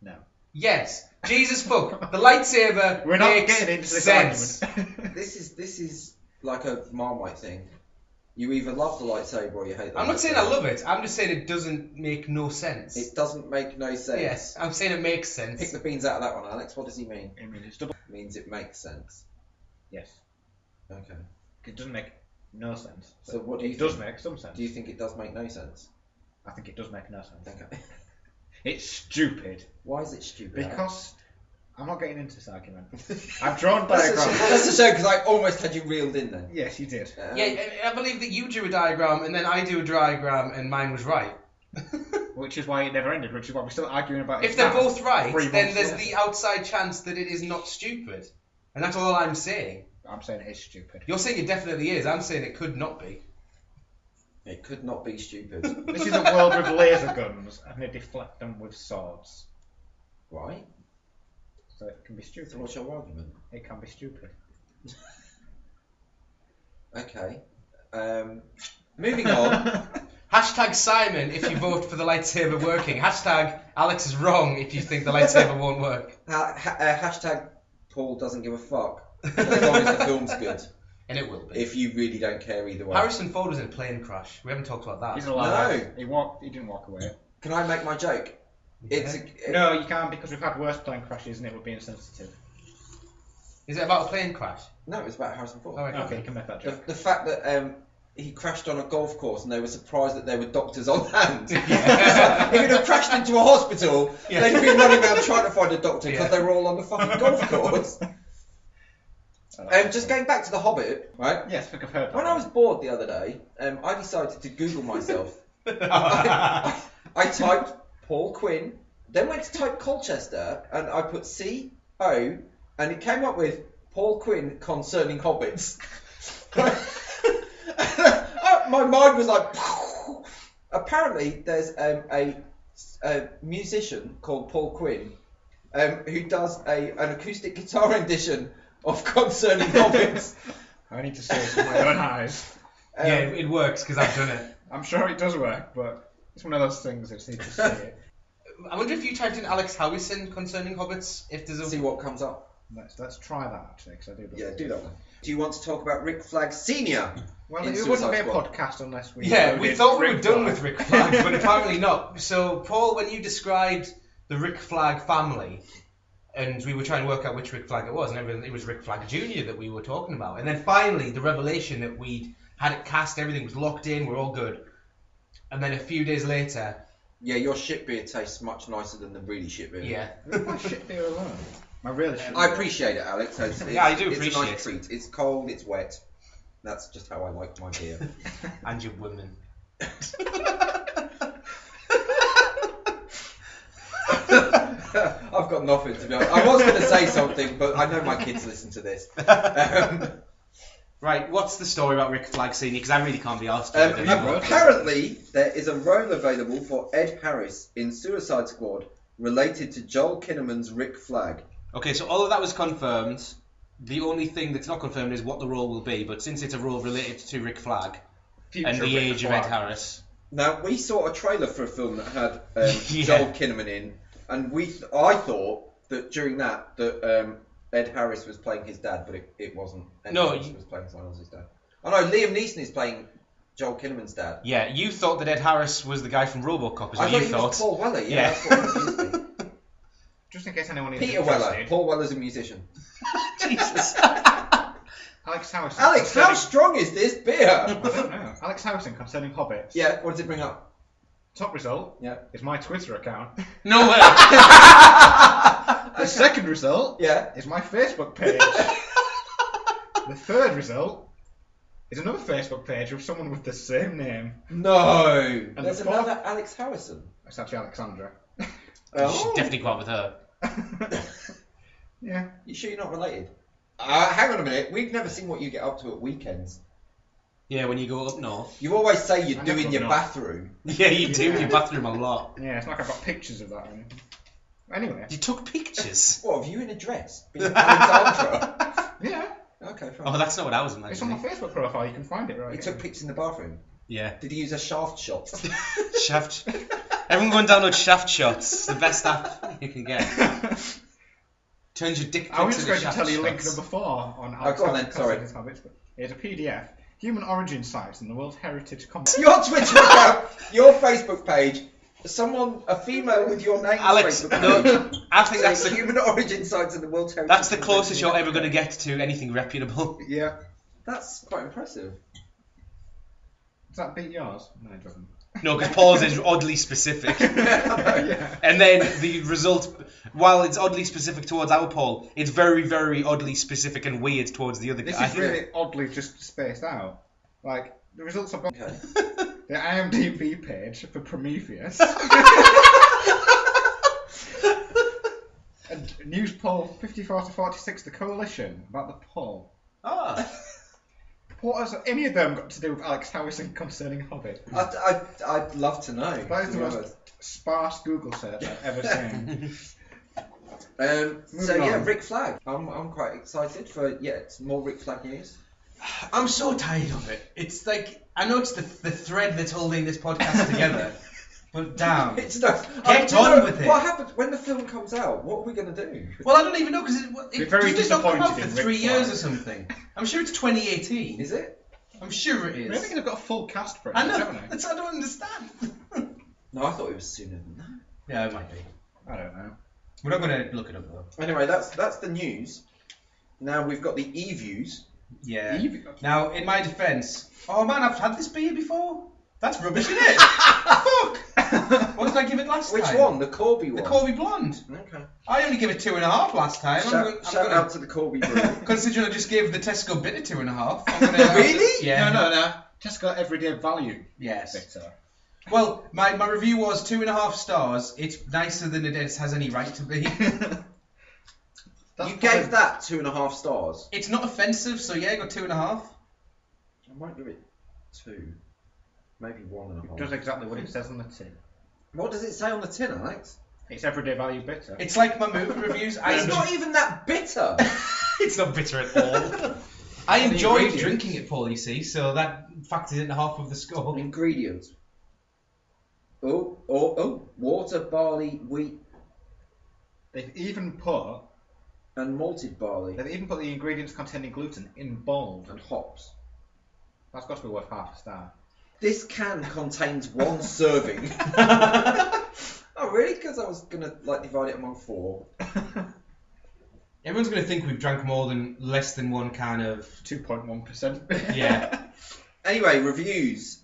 No. Yes. Jesus fuck. The lightsaber We're not makes getting into this sense. argument. This is like a Marmite thing. You either love the lightsaber or you hate the I'm lightsaber. not saying I love it. I'm just saying it doesn't make no sense. It doesn't make no sense. Yes, I'm saying it makes sense. Pick the beans out of that one, Alex. What does he mean? I mean, it's double. It means it makes sense. Yes. Okay. It doesn't make no sense. So what do you It does think? make some sense. Do you think it does make no sense? I think it does make no sense. Okay. It's stupid. Why is it stupid? Because I'm not getting into this argument. I've drawn That's diagrams. a shame because I almost had you reeled in then. Yes, you did. Yeah, I believe that you drew a diagram and then I do a diagram and mine was right. Which is why it never ended, which is why we're still arguing about it. If they're now, both right, 3 then months there's later. the outside chance that it is not stupid. And that's all I'm saying. I'm saying it is stupid. You're saying it definitely is. I'm saying it could not be. It could not be stupid. This is a world with laser guns and they deflect them with swords. Right? So it can be stupid. So what's your argument? It can be stupid. Okay. Moving on. Hashtag Simon if you vote for the lightsaber working. Hashtag Alex is wrong if you think the lightsaber won't work. Hashtag Paul doesn't give a fuck. As long as the film's good. And it will be. If you really don't care either way. Harrison Ford was in a plane crash. We haven't talked about that. He's alive. He didn't walk away. Can I make my joke? Yeah. No, you can't because we've had worse plane crashes and it would be insensitive. Is it about a plane crash? No, it was about Harrison Ford. Oh, right. Okay, you can make that joke. The fact that he crashed on a golf course and they were surprised that there were doctors on hand. Yeah. If he'd have crashed into a hospital, Yeah. they'd been running around trying to find a doctor because Yeah. they were all on the fucking golf course. Just going back to The Hobbit, right? Yes, I think I've heard that. When I was bored the other day, I decided to Google myself. I typed Paul Quinn, then went to type Colchester, and I put C-O, and it came up with Paul Quinn concerning hobbits. My mind was like... Apparently, there's a musician called Paul Quinn who does an acoustic guitar rendition of Concerning Hobbits. I need to see it with my own eyes. Yeah, it works because I've done it. I'm sure it does work, but it's one of those things that need to see it. I wonder if you typed in Alex Howison concerning hobbits, if there's a... See what comes up. Let's try that, actually, because I do believe. Yeah, do that one. Do you want to talk about Rick Flag Sr.? Well, it wouldn't be a podcast unless we... Yeah, we thought we were done with Rick Flag, but apparently not. So, Paul, when you described the Rick Flag family, and we were trying to work out which Rick Flag it was, and it was Rick Flag Jr. that we were talking about. And then finally, the revelation that we'd had it cast, everything was locked in, we're all good. And then a few days later... Yeah, your shit beer tastes much nicer than the really shit beer. Yeah. My shit beer alone. My really shit beer. I appreciate it, Alex. Yeah, I do appreciate It's a nice it. treat. It's cold, it's wet. That's just how I like my beer. And your women. I've got nothing to be honest. I was going to say something, but I know my kids listen to this. Right, what's the story about Rick Flag Sr.? Because I really can't be asked. Apparently, there is a role available for Ed Harris in Suicide Squad related to Joel Kinnaman's Rick Flag. Okay, so all of that was confirmed. The only thing that's not confirmed is what the role will be. But since it's a role related to Rick Flag and the age of Ed Harris... Now, we saw a trailer for a film that had Joel Kinnaman in, and I thought that during that Ed Harris was playing his dad, but it wasn't. Ed Harris was playing someone else's dad. Oh no, Liam Neeson is playing Joel Kinnaman's dad. Yeah, you thought that Ed Harris was the guy from RoboCop, is what you thought. Was Paul Weller, yeah. That's what confused me. Just in case anyone is Peter Weller. Paul Weller's a musician. Jesus. Alex Howison. Alex, how strong is this beer? I don't know. Alex Howison concerning hobbits. Yeah, what does it bring up? Top result is my Twitter account. No way. The second result is my Facebook page. The third result is another Facebook page of someone with the same name. No. And there's another Alex Howison. It's actually Alexandra. You should definitely go out with her. Yeah. You sure you're not related? Hang on a minute. We've never seen what you get up to at weekends. Yeah, when you go up north. You always say you do in your bathroom. Yeah, you do in your bathroom a lot. Yeah, it's like I've got pictures of that. Anyway. You took pictures? What, of you in a dress? Being Alexandra? Yeah. Okay, fine. Oh, that's not what I was imagining. It's on my Facebook profile, you can find it right You took pictures in the bathroom? Yeah. Did you use a shaft shot? Shaft. Everyone go and download Shaft Shots. It's the best app you can get. Turns your dick pics I was just going to Shaft tell you Shots. link number 4 on go on then, sorry. It's a PDF. Human origin sites in the World Heritage Complex. Your Twitter account, your Facebook page, a female with your name. Alex, Facebook no, page. I think that's the human origin sites in the World Heritage. That's the closest you're ever going to get to anything reputable. Yeah. That's quite impressive. Does that beat yours? No, it doesn't. No, because Paul's is oddly specific. Yeah. And then the result, while it's oddly specific towards our poll, it's very, very oddly specific and weird towards the other guy. This is really oddly just spaced out. Like, the results I've got... Okay. The IMDb page for Prometheus. And news poll 54 to 46, the coalition, about the poll. Ah. What has any of them got to do with Alex Howison concerning Hobbit? I'd love to know. That is the most sparse Google search I've ever seen. Rick Flag. I'm quite excited for more Rick Flag news. I'm so tired of it. It's like, I know it's the thread that's holding this podcast together, but damn. It's not. Get on with it. What happens when the film comes out? What are we going to do? Well, I don't even know, because it doesn't come out for in 3 years or something. I'm sure it's 2018. Is it? I'm sure it is. Maybe they've got a full cast for it. I know. Haven't they? I don't understand. No, I thought it was sooner than that. Yeah, it might be. I don't know. We're not going to look it up though. Anyway, that's the news. Now we've got the e-views. Yeah. Now, in my defence, oh man, I've had this beer before. That's rubbish, isn't it? Fuck! What did I give it last time? Which one? The Corby one? The Corby Blonde. Okay. I only gave it 2.5 last time. Shout out to the Corby brew. Considering I just gave the Tesco bitter 2.5. Really? Yeah. No. Tesco everyday value. Yes. Bitter. Well, my review was 2.5 stars. It's nicer than it has any right to be. You gave that 2.5 stars? It's not offensive, so yeah, I got 2.5. I might give it 2. Maybe 1.5. It does exactly what it says on the tin. What does it say on the tin, Alex? It's everyday value bitter. It's like my movie reviews. It's not even that bitter. It's not bitter at all. I enjoyed drinking it, Paul, you see, so that factors into half of the score. Ingredients. Water, barley, wheat. They've even put... And malted barley. They've even put the ingredients containing gluten in bold. And hops. That's got to be worth half a star. This can contains 1 serving. Oh, really? Because I was going to divide it among 4. Everyone's going to think we've drank less than 1 can of... 2.1%. Yeah. Anyway, reviews.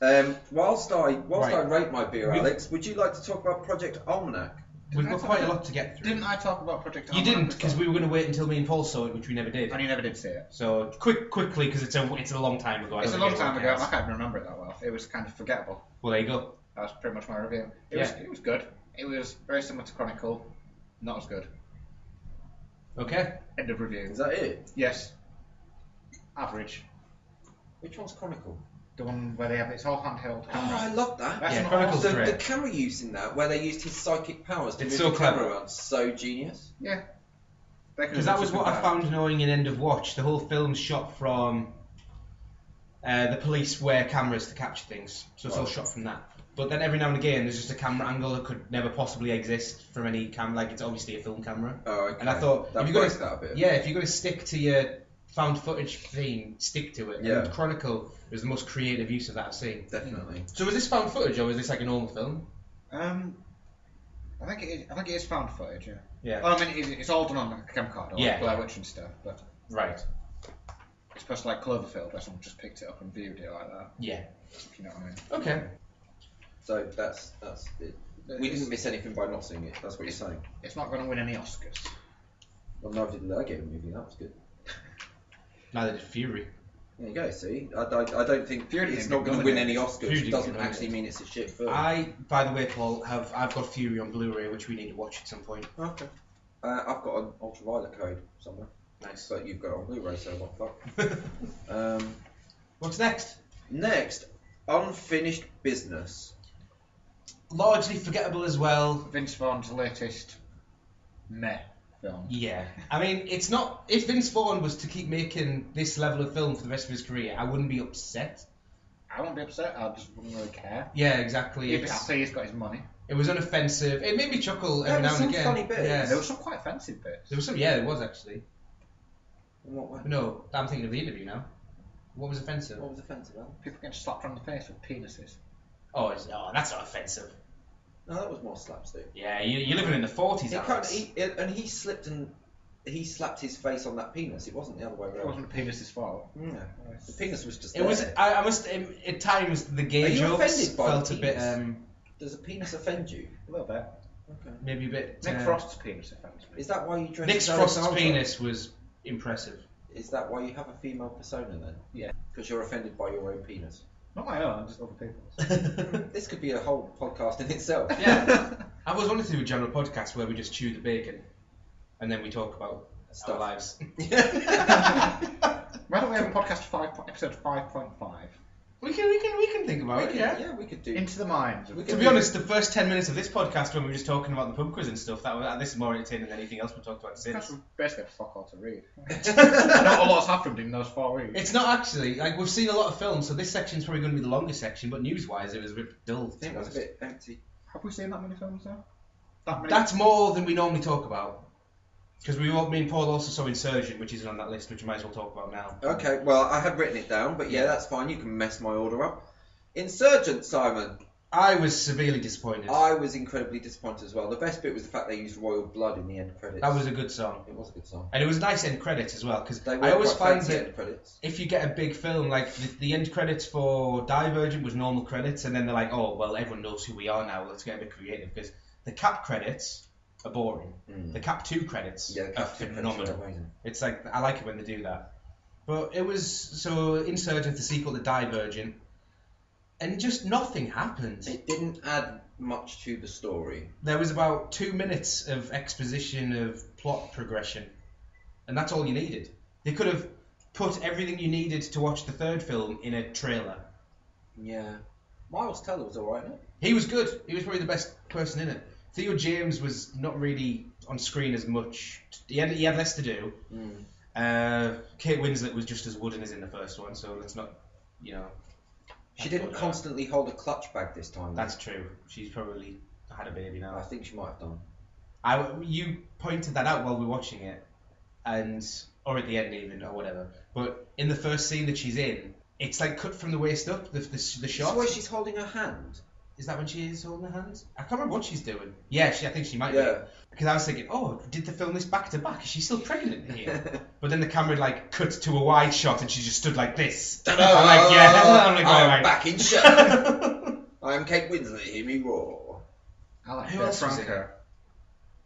Whilst I rate my beer, Alex, would you like to talk about Project Almanac? We've got quite a lot to get through. Didn't I talk about Project Almanac? You didn't, because we were going to wait until me and Paul saw it, which we never did. And you never did see it. So, quickly, because it's a long time ago. It's a long time ago. I can't remember it that well. It was kind of forgettable. Well, there you go. That was pretty much my review. It was good. It was very similar to Chronicle. Not as good. Okay. End of review. Is that it? Yes. Average. Which one's Chronicle? The one where they have it's all handheld camera. Oh, I love that. Yeah, Chronicle's great. The camera use in that, where they used his psychic powers to It's move so the clever. camera around, so genius. Yeah. Because that was what I found annoying in End of Watch. The whole film's shot from the police wear cameras to capture things, so it's all shot from that. But then every now and again, there's just a camera angle that could never possibly exist from any camera. Like, it's obviously a film camera. Oh, okay. And I thought, that if you're breaks that a bit. Yeah, if you're going to stick to your found footage theme, stick to it. Yeah. And Chronicle was the most creative use of that I've seen. Definitely. So was this found footage, or was this like a normal film? I think it is found footage. Yeah. Yeah. Well, I mean, it's all done on like a camcorder, like Blair Witch and stuff. But right. It's supposed like Cloverfield, where someone just picked it up and viewed it like that. Yeah. If you know what I mean. Okay. So that's it. We didn't miss anything by not seeing it. That's what you're saying. It's not going to win any Oscars. Well, neither did the Lego movie. That was good. Neither did Fury. There you go. See, I don't think Fury it's didn't not going to win any Fury Oscars. didn't It doesn't get actually nominated. mean it's a shit film. By the way, Paul, I've got Fury on Blu-ray, which we need to watch at some point. Okay. I've got an ultraviolet code somewhere. Nice. But you've got it on Blu-ray, so what the fuck? What's next? Next, Unfinished Business. Largely forgettable as well. Vince Vaughn's latest meh film. Yeah. I mean, it's not... If Vince Vaughn was to keep making this level of film for the rest of his career, I wouldn't be upset. I wouldn't be upset. I just wouldn't really care. Yeah, exactly. He'd be happy he's got his money. It was unoffensive. It made me chuckle every now and again. Funny bits. Yeah. There were some quite offensive bits. There was some... Yeah, there was actually. In what way? No, I'm thinking of the interview now. What was offensive? What was offensive? Al? People getting slapped on the face with penises. Oh, that's not offensive. No, that was more slapstick. Yeah, you're living in the 40s, Alex. He slipped and he slapped his face on that penis. It wasn't the other way It around. wasn't the penis's fault. Yeah. The penis was just It there. was. I must. At times, the Are gay you jokes offended by felt the a bit. penis? Does a penis offend you? A little bit. Okay. Maybe a bit. Nick Frost's penis offends me. Is that why you dress Nick as Frost's Alexandra? penis was impressive. Is that why you have a female persona then? Yeah. Because you're offended by your own penis. Not my own, just other people's. This could be a whole podcast in itself. Yeah. I was wanting to do a general podcast where we just chew the bacon, and then we talk about our lives. Why don't we have a podcast episode 5.5? We can think about it. Yeah. Yeah, we could do. Into the mind. To be honest, the first 10 minutes of this podcast when we were just talking about the pub quiz and stuff, this is more entertaining than anything else we've talked about since. That's basically a fuck all to read. Not a lot's happened in those 4 weeks. It's not actually. Like, we've seen a lot of films, so this section's probably going to be the longest section, but news-wise, it was a bit dull. I think it was a bit empty. Have we seen that many films now? That many? That's more than we normally talk about. Because me and Paul also saw Insurgent, which isn't on that list, which we might as well talk about now. Okay, well, I had written it down, but yeah, that's fine. You can mess my order up. Insurgent, Simon. I was severely disappointed. I was incredibly disappointed as well. The best bit was the fact they used Royal Blood in the end credits. That was a good song. It was a good song. And it was nice end credits as well, because They were I always quite find fancy that end credits. if you get a big film, like the end credits for Divergent was normal credits, and then they're like, oh, well, everyone knows who we are now, let's get a bit creative, because the cap credits are boring. The cap 2 credits are phenomenal. It's like, I like it when they do that. But it was, so Insurgent, the sequel to Divergent, and just nothing happened. It didn't add much to the story. There was about 2 minutes of exposition of plot progression, and that's all you needed. They could have put everything you needed to watch the third film in a trailer. Yeah. Miles Teller was alright in it. He was good. He was probably the best person in it. Theo James was not really on screen as much. He had less to do. Kate Winslet was just as wooden as in the first one, so let's not, She didn't constantly hold a clutch bag this time. That's true. She's probably had a baby now. I think she might have done. You pointed that out while we were watching it, or at the end even, or whatever. But in the first scene that she's in, it's like cut from the waist up, the shot. That's where she's holding her hand. Is that when she is holding her hands? I can't remember what she's doing. Yeah, I think she might be. Because I was thinking, did they film this back to back? Is she still pregnant here? But then the camera cuts to a wide shot and she just stood like this. I'm I'm back in shot. I'm Kate Winslet, hear me roar. Who else was in it?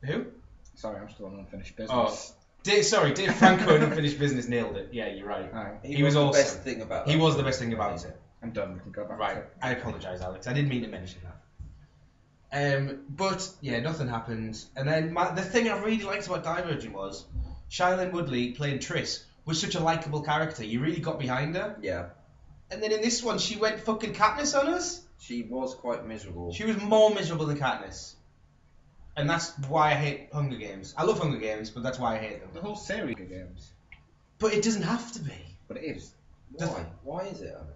Who? Sorry, I'm still on Unfinished Business. Dave Franco in Unfinished Business nailed it. Yeah, you're right. He was awesome. The best thing about that. He was the best thing about it. I'm done. We can go back. Right. I apologise, Alex. I didn't mean to mention that. But yeah, nothing happened. And then the thing I really liked about Divergent was Shailene Woodley playing Triss was such a likeable character. You really got behind her. Yeah. And then in this one, she went fucking Katniss on us. She was quite miserable. She was more miserable than Katniss. And that's why I hate Hunger Games. I love Hunger Games, but that's why I hate them. The whole series of games. But it doesn't have to be. But it is. Why? Why is it, Alex?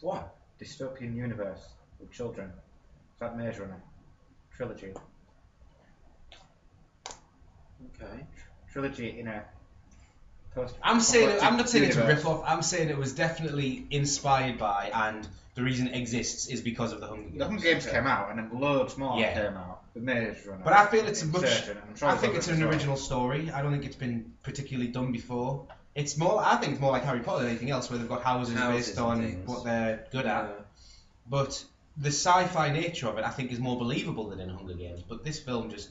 Why? Dystopian universe with children. Is that Maze Runner? Trilogy. Okay. Trilogy in a post. I'm not saying it's a rip-off. I'm saying it was definitely inspired by, and the reason it exists is because of the Hunger Games. The Hunger Games came out, and then loads more came out. The Maze Runner. But I feel it's I think it's an original story. I don't think it's been particularly done before. I think it's more like Harry Potter than anything else, where they've got houses based on what they're good at. But the sci-fi nature of it, I think, is more believable than in Hunger Games. But this film it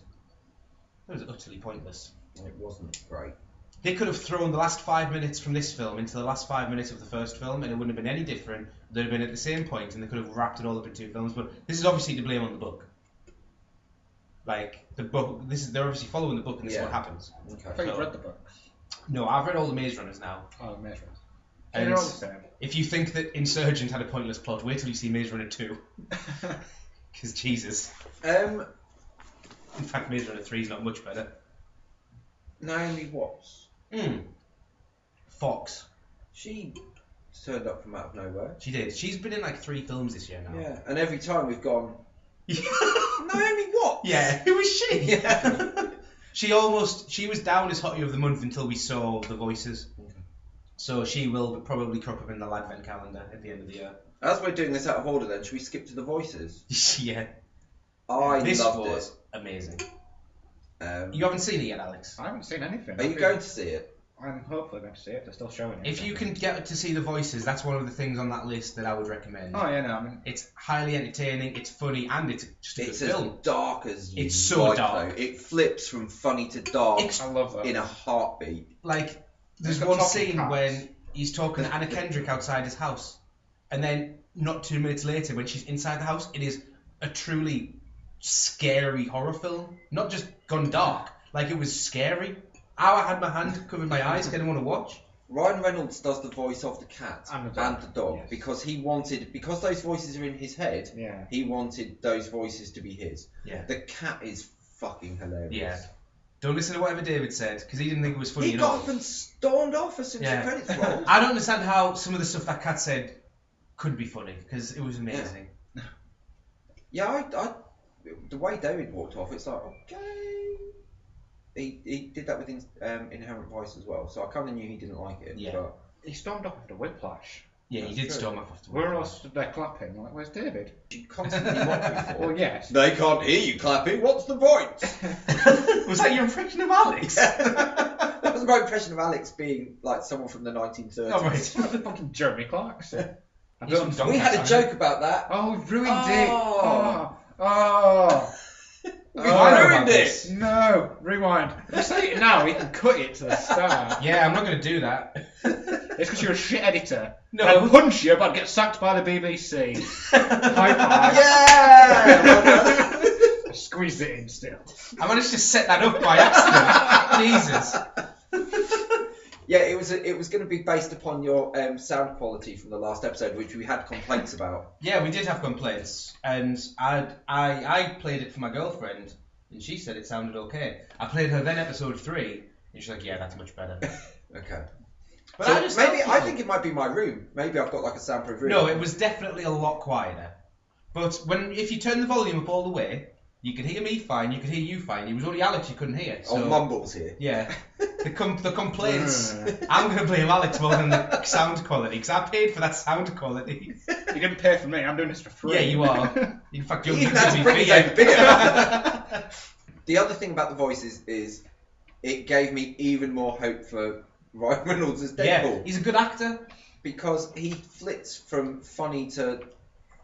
was utterly pointless. It wasn't great. They could have thrown the last 5 minutes from this film into the last 5 minutes of the first film, and it wouldn't have been any different. They'd have been at the same point, and they could have wrapped it all up in 2 films. But this is obviously to blame on the book. The book, they're obviously following the book, and this is what happens. Okay. I thought you'd read the books. No, I've read all the Maze Runners now. Oh, Maze Runners. And they're all the same. If you think that Insurgent had a pointless plot, wait till you see Maze Runner 2. Because Jesus. In fact, Maze Runner 3 is not much better. Naomi Watts. Fox. She turned up from out of nowhere. She did. She's been in 3 films this year now. Yeah, and every time we've gone, Naomi Watts? Yeah, who is she? Yeah. She was down as Hottie of the Month until we saw The Voices. Okay. So she will probably crop up in the Advent calendar at the end of the year. As we're doing this out of order then, should we skip to The Voices? Yeah. This loved was amazing. You haven't seen it yet, Alex? I haven't seen anything. Are you going to see it? I'm hopefully going to see it. They're still showing it. If you can get to see The Voices, that's one of the things on that list that I would recommend. Oh yeah, no, it's highly entertaining, it's funny, and it's just a good film. It's as dark as you It's so like, dark. Though. It flips from funny to dark I love that. in a heartbeat. There's one scene when he's talking to Anna Kendrick outside his house, and then not 2 minutes later, when she's inside the house, it is a truly scary horror film. Not just gone dark, it was scary. I had my hand covering my eyes, I didn't want to watch. Ryan Reynolds does the voice of the cat and the dog because because those voices are in his head, he wanted those voices to be his. Yeah. The cat is fucking hilarious. Yeah. Don't listen to whatever David said, because he didn't think it was funny He got up and stormed off as soon as the credits rolled. I don't understand how some of the stuff that cat said could be funny, because it was amazing. Yeah, I the way David walked off, it's like, okay. He did that with Inherent Vice as well, so I kind of knew he didn't like it. Yeah. But he stormed off after Whiplash. Yeah, he did storm off after Whiplash. We're all stood there clapping. Where's David? You constantly watch me for. Well, yes. They can't hear you clapping. What's the point? Was that your impression of Alex? That was my impression of Alex being someone from the 1930s. Oh, right. It's not the fucking Jeremy Clarkson. We had a joke about that. Oh, we ruined it. Oh. We ruined it! No, rewind. If you say it now, we can cut it to the start. Yeah, I'm not going to do that. It's because you're a shit editor. No. I'll punch you, but I'll get sacked by the BBC. High five. Yeah! I squeezed it in still. I managed to set that up by accident. Jesus. Yeah, it was going to be based upon your sound quality from the last episode, which we had complaints about. Yeah, we did have complaints, and I played it for my girlfriend, and she said it sounded okay. I played her then episode 3, You're just like, yeah, that's much better. Okay. But so I think it might be my room. Maybe I've got like a soundproof room. No, it was definitely a lot quieter. But if you turn the volume up all the way, you could hear me fine, you could hear you fine. It was only Alex you couldn't hear. So, Mumbles here. Yeah. The complaints, I'm going to blame Alex more than the sound quality, because I paid for that sound quality. You didn't pay for me, I'm doing this for free. Yeah, you are. In fact, you're even had to bring his own beer. The other thing about the voices is it gave me even more hope for Ryan Reynolds as Deadpool. Yeah, he's a good actor. Because he flits from funny to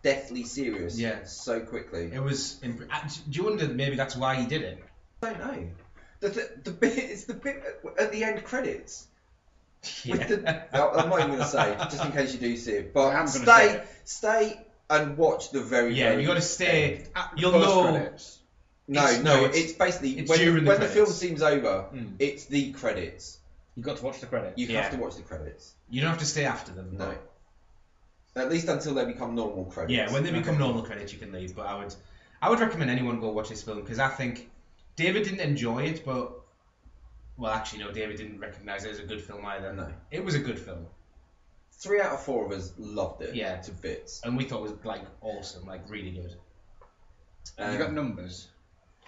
deathly serious so quickly. It was. Do you wonder maybe that's why he did it? I don't know. The bit is the bit at the end credits. Yeah. I'm not even going to say, just in case you do see it. But stay and watch the very. Yeah, very you got to stay. You'll know. Credits. No, it's basically when the film seems over, it's the credits. You got to watch the credits. You have to watch the credits. You don't have to stay after them. No. At least until they become normal credits. Yeah, when they become normal credits, you can leave. But I would recommend anyone go watch this film because I think David didn't enjoy it, but actually no, David didn't recognise it as a good film either. No, it was a good film. 3 out of 4 of us loved it. Yeah, to bits, and we thought it was like awesome, like really good. You got numbers?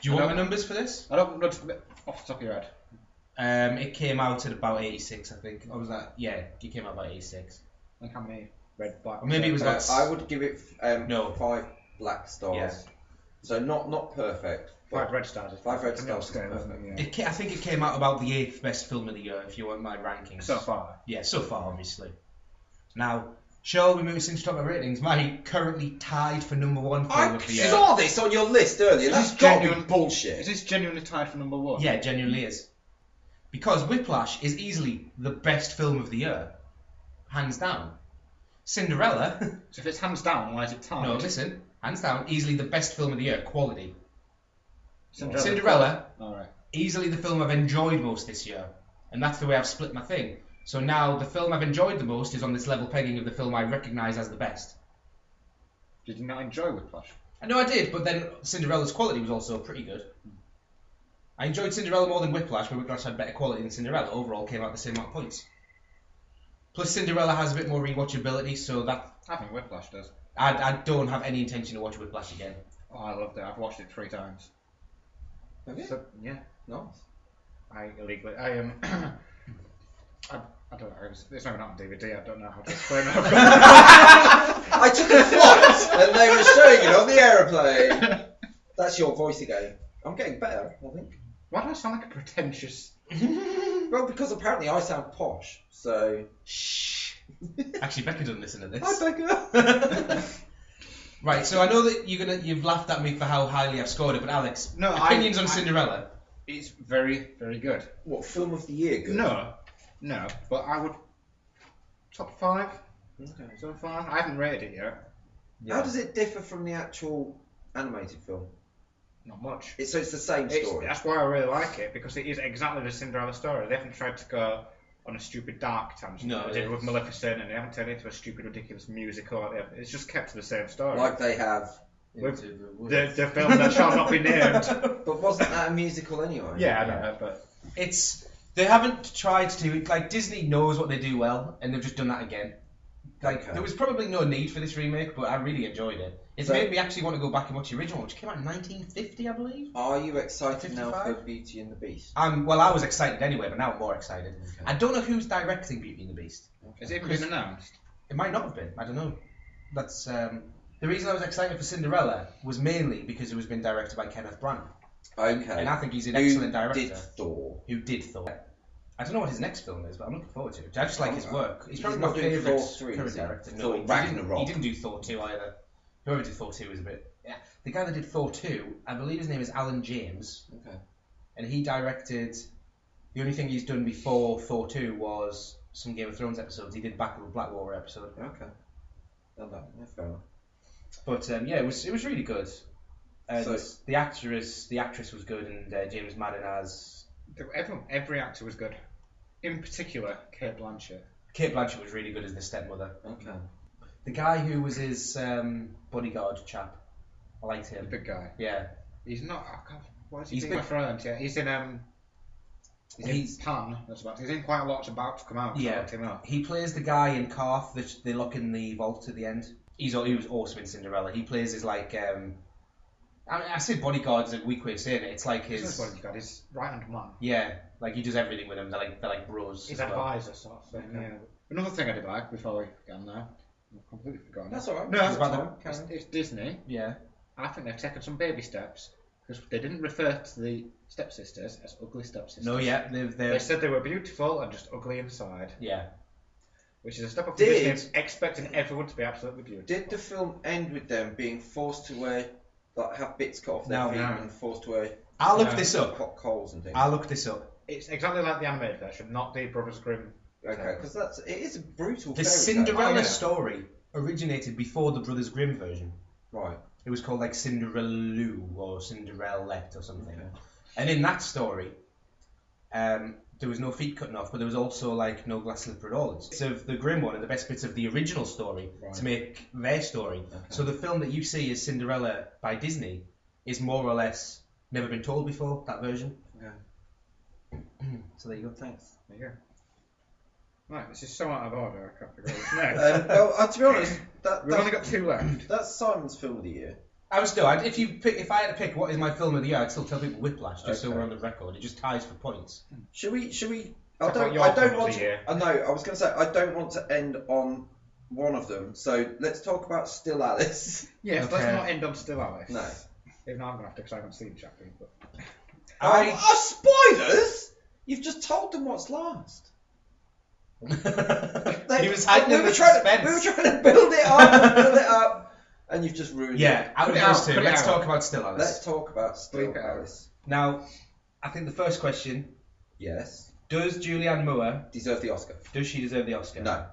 Do you want my numbers for this? I don't know off the top of your head. It came out at about 86, I think. Or was that? Yeah, it came out about 86. Like how many red, black? Or maybe it was about. I would give it 5 black stars. Yeah. So not perfect. 5 red stars. 5 red stars. Perfect. I think it came out about the 8th best film of the year, if you want my rankings. So far. Yeah, so far, obviously. Now, shall we move since top of ratings? My currently tied for number 1 film of the year. I saw this on your list earlier. That's genuine bullshit. Is this genuinely tied for number 1? Yeah, genuinely is. Because Whiplash is easily the best film of the year. Hands down. Cinderella... So if it's hands down, why is it tied? No, listen. Hands down, easily the best film of the year. Quality. Cinderella. All right. Easily the film I've enjoyed most this year. And that's the way I've split my thing. So now the film I've enjoyed the most is on this level pegging of the film I recognise as the best. Did you not enjoy Whiplash? I know I did, but then Cinderella's quality was also pretty good. I enjoyed Cinderella more than Whiplash, but Whiplash had better quality than Cinderella. Overall, came out the same amount of points. Plus, Cinderella has a bit more rewatchability, so that... I think Whiplash does. I don't have any intention to watch Whiplash again. Oh, I loved it. I've watched it 3 times. Have you? So, yeah. Nice. I don't know. It's not even on DVD. I don't know how to explain it. I took a flight and they were showing it on the aeroplane. That's your voice again. I'm getting better, I think. Why do I sound like a pretentious... Well, because apparently I sound posh, so... Shh. Actually, Becca doesn't listen to this. Hi, Becca. Right, so I know that you've laughed at me for how highly I've scored it, but Alex, opinions on Cinderella? It's very, very good. What, film of the year good? No, but I would... Top 5? Okay. Top 5? I haven't rated it yet. Yeah. How does it differ from the actual animated film? Not much. So it's the same story? That's why I really like it, because it is exactly the Cinderella story. They haven't tried to go on a stupid dark tangent. No, they did with Maleficent, and they haven't turned it into a stupid, ridiculous musical. It's just kept to the same story. Like they have... With the film that shall not be named. But wasn't that a musical anyway? Yeah, I know, but... They haven't tried to... Like, Disney knows what they do well, and they've just done that again. Like, There was probably no need for this remake, but I really enjoyed it. It's made me actually want to go back and watch the original, which came out in 1950, I believe. Are you excited 55? now for Beauty and the Beast? Well, I was excited anyway, but now I'm more excited. Okay. I don't know who's directing Beauty and the Beast. Okay. Has it even been announced? It might not have been. I don't know. That's the reason I was excited for Cinderella was mainly because it was being directed by Kenneth Branagh. Okay. And I think he's an excellent director. Who did Thor? I don't know what his next film is, but I'm looking forward to it. I just like his work. He's probably not my doing favourite Thor 3, current director. No, Ragnarok. He didn't do Thor 2 either. Whoever did Thor 2 was a bit... Yeah. The guy that did Thor 2, I believe his name is Alan James. Okay. And he directed... The only thing he's done before Thor 2 was some Game of Thrones episodes. He did Battle of Blackwater episode. Okay. Done that. Yeah, fair enough. But yeah, it was really good. And the actress was good, and James Madden as... Every actor was good. In particular, Cate Blanchett. Cate Blanchett was really good as the stepmother. Okay. The guy who was his bodyguard chap, I liked him. The big guy. Yeah. He's not. What is he doing? Game of Thrones. Yeah. He's in He's Pan. He's in quite a lot. It's about to come out. Yeah. He plays the guy in Carth that they lock in the vault at the end. He was awesome in Cinderella. He plays his like. I say bodyguard's a weak way of saying it. It's like his bodyguard, his right hand man. Yeah, like he does everything with him. They're like bros. His advisor sort of thing. Okay. Yeah. Another thing I did like before we get on there, I've completely forgotten. That's alright. No, it's Disney. Yeah. I think they've taken some baby steps because they didn't refer to the stepsisters as ugly stepsisters. No, yeah, they said they were beautiful and just ugly inside. Yeah. Which is a step up from Disney, expecting everyone to be absolutely beautiful. Did the film end with them being forced to wear, like, have bits cut off their feet and forced to wear? I'll look this up. Hot coals and things. I'll look this up. It's exactly like the animated version, not the Brothers Grimm. Okay, because it is a brutal. The Cinderella story originated before the Brothers Grimm version. Right. It was called like Cinderella or Cinderellette or something. Okay. And in that story, there was no feet cutting off, but there was also like no glass slipper at all. It's of the Grimm one and the best bits of the original story to make their story. Okay. So the film that you see as Cinderella by Disney is more or less never been told before, that version. Okay. So there you go. Thanks. There you go. Right, this is so out of order, I can't figure out what's next. Well, to be honest, we've only got 2 left. That's Simon's film of the year. I was still. If I had to pick what is my film of the year, I'd still tell people Whiplash, just so we're on the record. It just ties for points. Should we? I don't want to. I know. I was going to say I don't want to end on one of them. So let's talk about Still Alice. Yes, okay. Let's not end on Still Alice. No. Even though I'm going to have to because I haven't seen Chappie. But spoilers! You've just told them what's last. He was hiding in the suspense. We were trying to build it up, and you've just ruined it. Yeah, out of those two, let's talk about Still Alice. Let's talk about Still Alice. Now, I think the first question. Yes. Does Julianne Moore deserve the Oscar? Does she deserve the Oscar? No.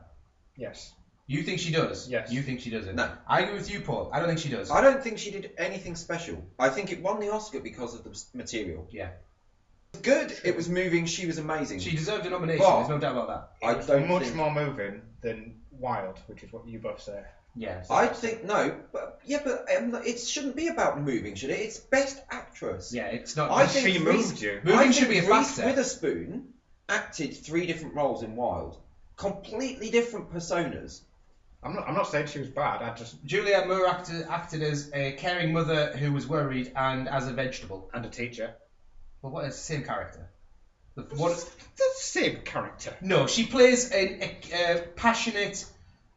Yes. You think she does? Yes. You think she doesn't? No. I agree with you, Paul. I don't think she does. I don't think she did anything special. I think it won the Oscar because of the material. Yeah. Good. It was moving. She was amazing. She deserved a nomination. There's no doubt about that. It was much more moving than Wild, which is what you both say. Yeah. I think no, but it shouldn't be about moving, should it? It's Best Actress. Yeah, it's not. I think she moved you. Moving should be a factor. Reese Witherspoon acted 3 different roles in Wild, completely different personas. I'm not saying she was bad. Julianne Moore acted as a caring mother who was worried and as a vegetable and a teacher. Well, what is the same character? The same character. No, she plays a passionate,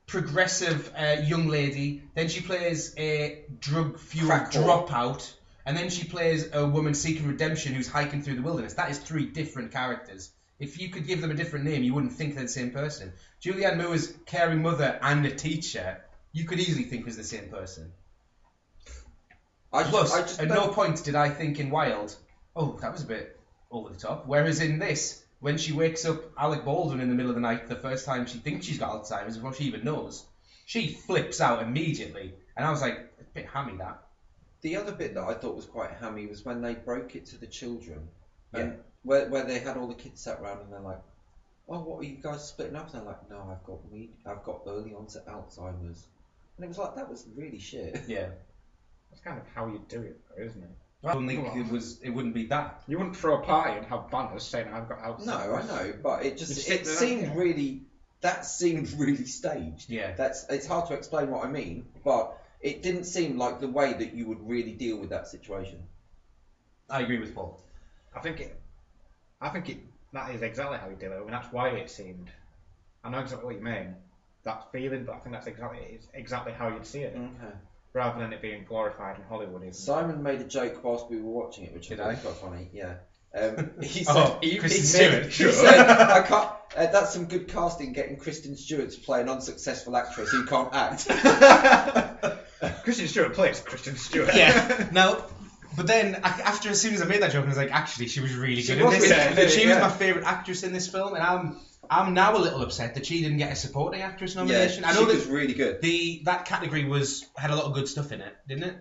progressive young lady. Then she plays a drug-fueled dropout. And then she plays a woman seeking redemption who's hiking through the wilderness. That is 3 different characters. If you could give them a different name, you wouldn't think they're the same person. Julianne Moore's caring mother and a teacher, you could easily think was the same person. Plus, at no point did I think in Wild, oh, that was a bit over the top. Whereas in this, when she wakes up Alec Baldwin in the middle of the night, the first time she thinks she's got Alzheimer's, before she even knows, she flips out immediately. And I was like, a bit hammy, that. The other bit that I thought was quite hammy was when they broke it to the children. Yeah. Where they had all the kids sat around and they're like, oh, what are you guys splitting up? And they're like, no, I've got early onset Alzheimer's. And it was like, that was really shit. Yeah. That's kind of how you do it, though, isn't it? I don't think it wouldn't be that. You wouldn't throw a party and have banners saying I've got Alzheimer's. No, I know, but it seemed really staged. Yeah. It's hard to explain what I mean, but it didn't seem like the way that you would really deal with that situation. I agree with Paul. I think that is exactly how you deal with it, and that's why it seemed. I know exactly what you mean, that feeling, but I think that's exactly how you'd see it. Okay. Rather than it being glorified in Hollywood. Simon made a joke whilst we were watching it, which I thought was quite funny. Yeah. He said, I can't. That's some good casting, getting Kristen Stewart to play an unsuccessful actress who can't act. Kristen Stewart plays Kristen Stewart. Yeah. Now, but then as soon as I made that joke, I was like, actually, she was really good in this. She was my favourite actress in this film, and I'm now a little upset that she didn't get a supporting actress nomination. Yeah, she was really good. That category had a lot of good stuff in it, didn't it?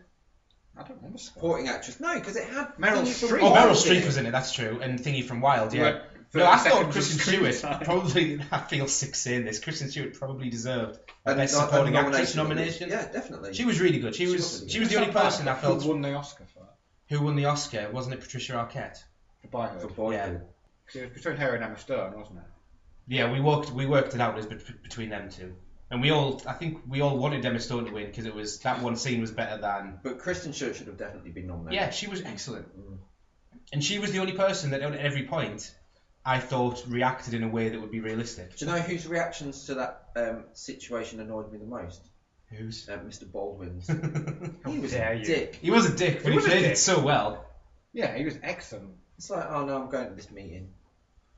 I don't remember. Supporting actress, no, because it had Meryl Streep. Oh, Meryl Streep was in it. That's true, and Thingy from Wild, yeah. No, I thought Kristen Stewart probably. I feel sick saying this. Kristen Stewart probably deserved a best supporting actress nomination. Yeah, definitely. She was really good. She was the only person I felt. Who won the Oscar for that? Who won the Oscar? Wasn't it Patricia Arquette? For Boyhood. For Boyhood. It was between her and Emma Stone, wasn't it? Yeah, we worked it out as between them two. And I think we all wanted Emma Stone to win because that one scene was better than. But Kristen Stewart should have definitely been nominated. Yeah, she was excellent, and she was the only person that at every point I thought reacted in a way that would be realistic. Do you know whose reactions to that situation annoyed me the most? Whose? Mr. Baldwin's. He was a dick. He was a dick, but he played it so well. Yeah, he was excellent. It's like, oh no, I'm going to this meeting.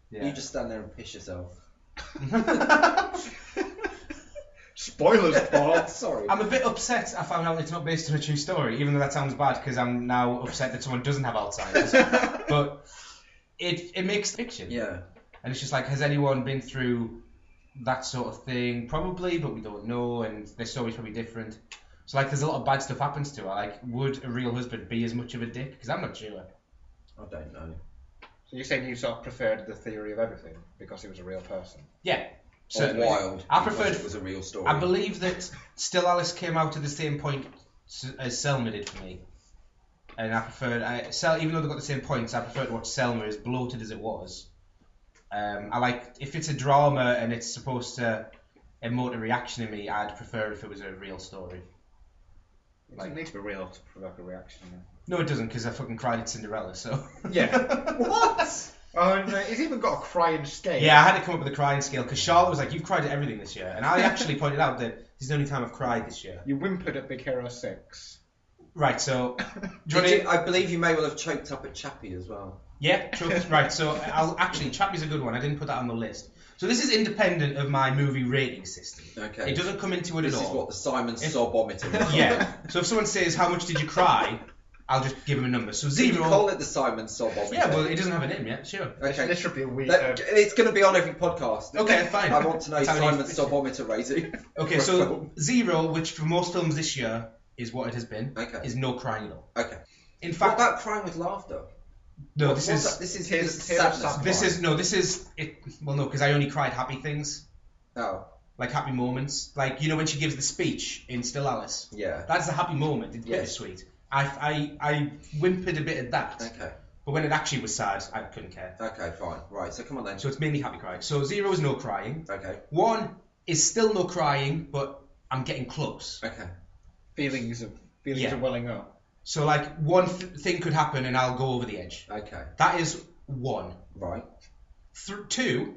Yeah. You just stand there and piss yourself. Spoilers, Paul. Sorry. I'm a bit upset I found out it's not based on a true story, even though that sounds bad because I'm now upset that someone doesn't have Alzheimer's. But it makes fiction. Yeah. And it's just like, has anyone been through that sort of thing? Probably, but we don't know, and their story's probably different. So like, there's a lot of bad stuff happens to her. Like, would a real husband be as much of a dick? Because I'm not sure. I don't know. So you're saying you sort of preferred the theory of everything because he was a real person? Yeah. Or Wild. I preferred. It was a real story. I believe that Still Alice came out at the same point as Selma did for me, and I preferred. Even though they got the same points, I preferred to watch Selma, as bloated as it was. I like if it's a drama and it's supposed to emote a reaction in me. I'd prefer if it was a real story. It doesn't need to be real to provoke a reaction. No, it doesn't, because I fucking cried at Cinderella. So. Yeah. What? Oh, and he's even got a crying scale. Yeah, I had to come up with a crying scale because Charlotte was like, "You've cried at everything this year," and I actually pointed out that this is the only time I've cried this year. You whimpered at Big Hero 6. Right, so. I believe you may well have choked up at Chappie as well. Yeah, choked. Right, so Chappie's a good one. I didn't put that on the list. So this is independent of my movie rating system. Okay. It doesn't come into it at all. This is what the Simon Sobometer is. Yeah. So if someone says, "How much did you cry?" I'll just give him a number. So 0. Can you call it the Simon Sobometer? Yeah, well, it doesn't have a name yet. Sure. Okay. This should be a week. It's going to be on every podcast. Okay, fine. I want to know Simon Sobometer rating. Okay, so 0, which for most films this year is what it has been, okay, is no crying at all. Okay. In fact, what about crying with laughter? No, this is sadness. Well, no, because I only cried happy things. Oh. Like happy moments. Like, you know when she gives the speech in Still Alice? Yeah. That's a happy moment. It's bittersweet. I whimpered a bit at that. Okay. But when it actually was sad, I couldn't care. Okay, fine. Right, so come on then. So it's mainly happy crying. So 0 is no crying. Okay. 1 is still no crying, but I'm getting close. Okay. Feelings are welling up. So like one thing could happen and I'll go over the edge. Okay. That is 1. Right. 2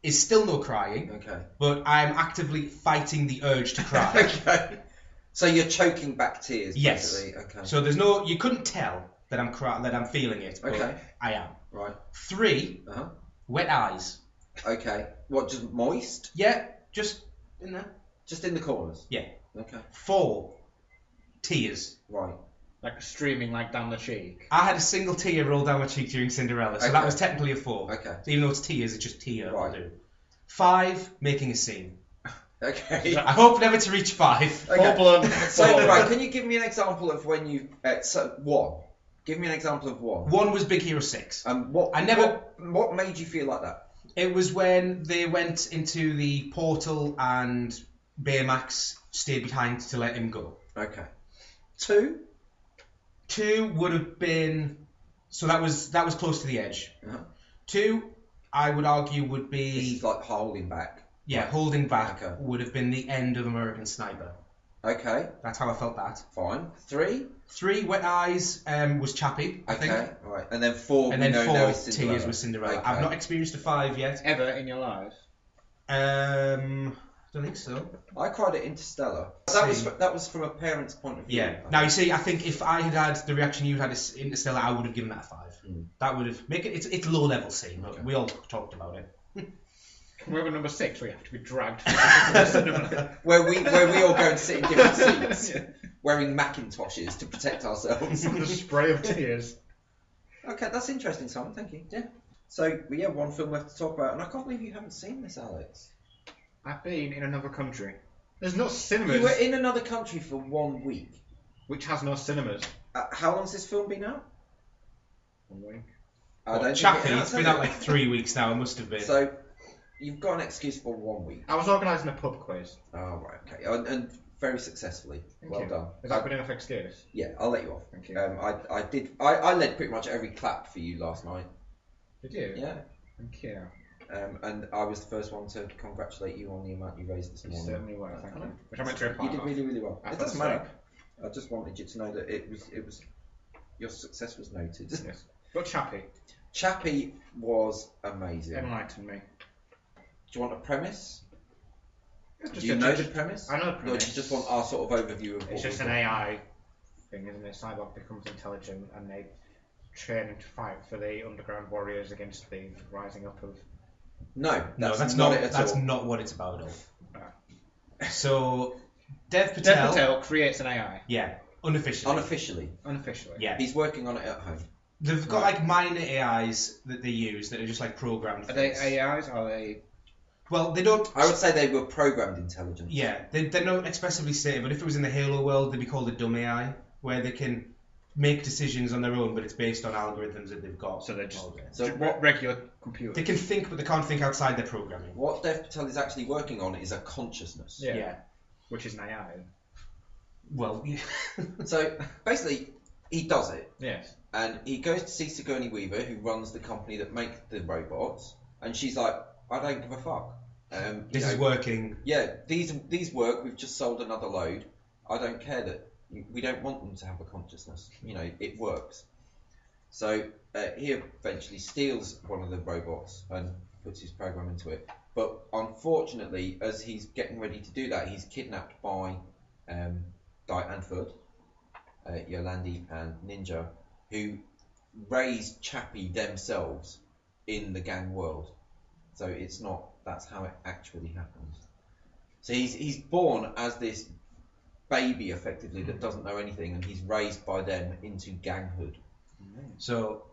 is still no crying. Okay. But I'm actively fighting the urge to cry. Okay. So you're choking back tears, yes. basically. Okay. So you couldn't tell that I'm that I'm feeling it, but okay. I am. Right. 3, wet eyes. Okay. What, just moist? Yeah, just in there. Just in the corners? Yeah. Okay. 4, tears. Right. Like streaming like down the cheek. I had a single tear roll down my cheek during Cinderella, so that was technically a 4. Okay. So even though it's tears, it's just tear. Right. I'll do. 5, making a scene. Okay. I hope never to reach 5. Okay. So, right, can you give me an example of when you... 1. Give me an example of 1. 1 was Big Hero 6. What made you feel like that? It was when they went into the portal and Baymax stayed behind to let him go. Okay. 2? 2 would have been... So that was close to the edge. 2, I would argue, would be... This is like holding back. Yeah, holding back would have been the end of American Sniper. Okay. That's how I felt that. Fine. 3, wet eyes was Chappie, I think. Okay, all right. And then 4, and then 4 Cinderella. tears was Cinderella. Okay. I've not experienced a 5 yet. Ever in your life? Don't think so. I cried at Interstellar. That was from a parent's point of view. Yeah. Now you see, I think if I had the reaction you had at Interstellar, I would have given that a 5. That would have make it. It's low level scene. Okay. We all talked about it. Can we have a number 6 where you have to be dragged to the cinema? where we all go and sit in different seats, wearing Macintoshes to protect ourselves. The spray of tears. Okay, that's interesting, Simon. Thank you. Yeah. So we have one film left to talk about, and I can't believe you haven't seen this, Alex. I've been in another country. There's no cinemas. You were in another country for 1 week. Which has no cinemas. How long's this film been out? 1 week. Chappie, it's been out like 3 weeks now. It must have been. So you've got an excuse for 1 week. I was organising a pub quiz. Oh, right, okay. And very successfully. Well done. Is that good enough excuse? Yeah, I'll let you off. Thank you. I led pretty much every clap for you last night. Did you? Yeah. Thank you. And I was the first one to congratulate you on the amount you raised this morning. You certainly were, thank you. Which I meant to reply. You did really, really well. It doesn't matter. I just wanted you to know that it was your success was noted. Yes. But Chappie was amazing. Enlighten me. Do you want a premise? Do you know the premise? I know the premise. Or do you just want our sort of overview of what it's just an AI thing, isn't it? Cyborg becomes intelligent and they train him to fight for the underground warriors against the rising up of... No, that's not it at all. That's not what it's about at all. So, Dev Patel creates an AI. Yeah, unofficially. Unofficially. Yeah. He's working on it at home. They've got like minor AIs that they use that are just like programmed. Are they AIs? Or are they... Well, they don't... I would say they were programmed intelligence. Yeah, they're not expressively stated, but if it was in the Halo world, they'd be called a dumb AI, where they can make decisions on their own, but it's based on algorithms that they've got. So they're just what regular computers. They can think, but they can't think outside their programming. What Dev Patel is actually working on is a consciousness. Yeah. Which is an AI. Well, yeah. So, basically, he does it. Yes. And he goes to see Sigourney Weaver, who runs the company that make the robots, and she's like, I don't give a fuck. This is working. Yeah, these work. We've just sold another load. I don't care that we don't want them to have a consciousness. It works. So he eventually steals one of the robots and puts his program into it. But unfortunately, as he's getting ready to do that, he's kidnapped by Diane Foot, Yolandi, and Ninja, who raised Chappie themselves in the gang world. So it's not. That's how it actually happens. So he's born as this baby, effectively, that doesn't know anything, and he's raised by them into ganghood. So